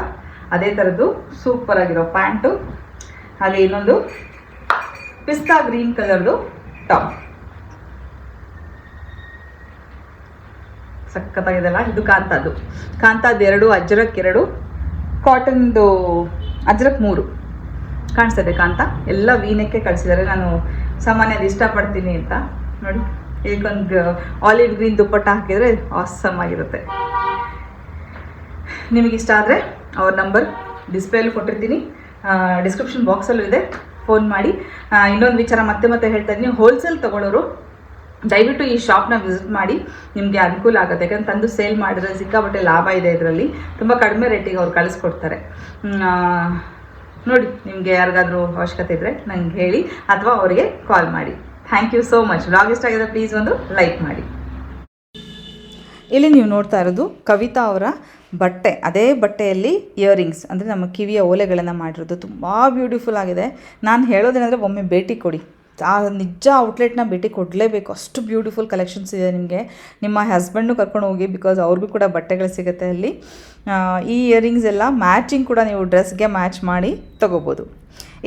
ಅದೇ ಥರದ್ದು ಸೂಪರ್ ಆಗಿರೋ ಪ್ಯಾಂಟು. ಹಾಗೆ ಇನ್ನೊಂದು ಪಿಸ್ತಾ ಗ್ರೀನ್ ಕಲರ್ದು ಟಾಪ್. ಸಖತ್ತಾಗಿದೆಲ್ಲ. ಇದು ಕಾಂತಾದ್ದು 2, ಅಜ್ರಕ್ 2, ಕಾಟನ್ದು ಅಜ್ರಕ್ 3 ಕಾಣಿಸ್ತದೆ. ಕಾಂತ ಎಲ್ಲ ವೀನಕ್ಕೆ ಕಳಿಸಿದ್ದಾರೆ. ನಾನು ಸಾಮಾನ್ಯ ಅದು ಇಷ್ಟಪಡ್ತೀನಿ ಅಂತ ನೋಡಿ. ಇದಕ್ಕೊಂದು ಆಲಿವ್ ಗ್ರೀನ್ ದುಪ್ಪಟ್ಟ ಹಾಕಿದರೆ ಆಸಮ್ ಆಗಿರುತ್ತೆ. ನಿಮಗಿಷ್ಟ ಆದರೆ ಅವ್ರ ನಂಬರ್ ಡಿಸ್ಪ್ಲೇಯಲ್ಲಿ ಕೊಟ್ಟಿರ್ತೀನಿ, ಡಿಸ್ಕ್ರಿಪ್ಷನ್ ಬಾಕ್ಸಲ್ಲೂ ಇದೆ, ಫೋನ್ ಮಾಡಿ. ಇನ್ನೊಂದು ವಿಚಾರ ಮತ್ತೆ ಹೇಳ್ತಾ ಇದ್ದೀನಿ, ಹೋಲ್ಸೇಲ್ ತೊಗೊಳ್ಳೋರು ದಯವಿಟ್ಟು ಈ ಶಾಪ್ನ ವಿಸಿಟ್ ಮಾಡಿ, ನಿಮಗೆ ಅನುಕೂಲ ಆಗುತ್ತೆ. ಯಾಕಂದ್ರೆ ತಂದು ಸೇಲ್ ಮಾಡಿದ್ರೆ ಸಿಕ್ಕಾಪಟ್ಟೆ ಲಾಭ ಇದೆ ಇದರಲ್ಲಿ. ತುಂಬ ಕಡಿಮೆ ರೇಟಿಗೆ ಅವ್ರು ಕಳಿಸ್ಕೊಡ್ತಾರೆ. ನೋಡಿ, ನಿಮಗೆ ಯಾರಿಗಾದ್ರೂ ಅವಶ್ಯಕತೆ ಇದ್ದರೆ ನಂಗೆ ಹೇಳಿ ಅಥವಾ ಅವರಿಗೆ ಕಾಲ್ ಮಾಡಿ. Thank you so much. Vlog ಇಷ್ಟ ಆಗಿದೆ ಪ್ಲೀಸ್ ಒಂದು ಲೈಕ್ ಮಾಡಿ. ಇಲ್ಲಿ ನೀವು ನೋಡ್ತಾ ಇರೋದು ಕವಿತಾ ಅವರ ಬಟ್ಟೆ. ಅದೇ ಬಟ್ಟೆಯಲ್ಲಿ ಇಯರಿಂಗ್ಸ್ ಅಂದರೆ ನಮ್ಮ ಕಿವಿಯ ಓಲೆಗಳನ್ನು ಮಾಡಿರೋದು ತುಂಬ ಬ್ಯೂಟಿಫುಲ್ ಆಗಿದೆ. ನಾನು ಹೇಳೋದೇನೆಂದರೆ ಒಮ್ಮೆ ಭೇಟಿ ಕೊಡಿ, ನಿಜ ಔಟ್ಲೆಟ್ನ ಭೇಟಿ ಕೊಡಲೇಬೇಕು. ಅಷ್ಟು ಬ್ಯೂಟಿಫುಲ್ ಕಲೆಕ್ಷನ್ಸ್ ಇದೆ. ನಿಮಗೆ ನಿಮ್ಮ ಹಸ್ಬೆಂಡ್ನು ಕರ್ಕೊಂಡು ಹೋಗಿ, ಬಿಕಾಸ್ ಅವ್ರಿಗೂ ಕೂಡ ಬಟ್ಟೆಗಳು ಸಿಗುತ್ತೆ ಅಲ್ಲಿ. ಈ ಇಯರಿಂಗ್ಸ್ ಎಲ್ಲ ಮ್ಯಾಚಿಂಗ್ ಕೂಡ ನೀವು ಡ್ರೆಸ್ಗೆ ಮ್ಯಾಚ್ ಮಾಡಿ ತೊಗೋಬೋದು.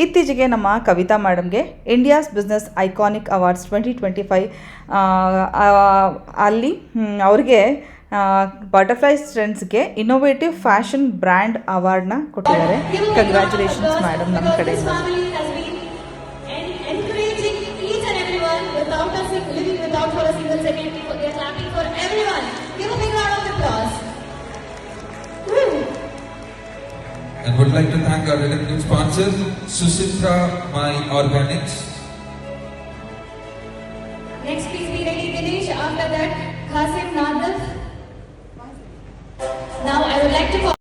ಇತ್ತೀಚೆಗೆ ನಮ್ಮ ಕವಿತಾ ಮೇಡಮ್ಗೆ ಇಂಡಿಯಾಸ್ ಬಿಸ್ನೆಸ್ ಐಕಾನಿಕ್ ಅವಾರ್ಡ್ಸ್ 2025 ಅಲ್ಲಿ ಅವ್ರಿಗೆ ಬಟರ್ಫ್ಲೈ ಸ್ಟ್ರೆಂಡ್ಸ್ಗೆ ಇನ್ನೋವೇಟಿವ್ ಫ್ಯಾಷನ್ ಬ್ರ್ಯಾಂಡ್ ಅವಾರ್ಡ್ನ ಕೊಟ್ಟಿದ್ದಾರೆ. ಕಂಗ್ರ್ಯಾಚುಲೇಷನ್ಸ್ ಮೇಡಮ್ ನಮ್ಮ ಕಡೆಯಿಂದ. For a single second, we are clapping for everyone. Give a big round of applause. And would like to thank our elected sponsors, Susitra My Organics. Next, please be ready, Dinesh. After that, Qasim Nadaf. Now, I would like to call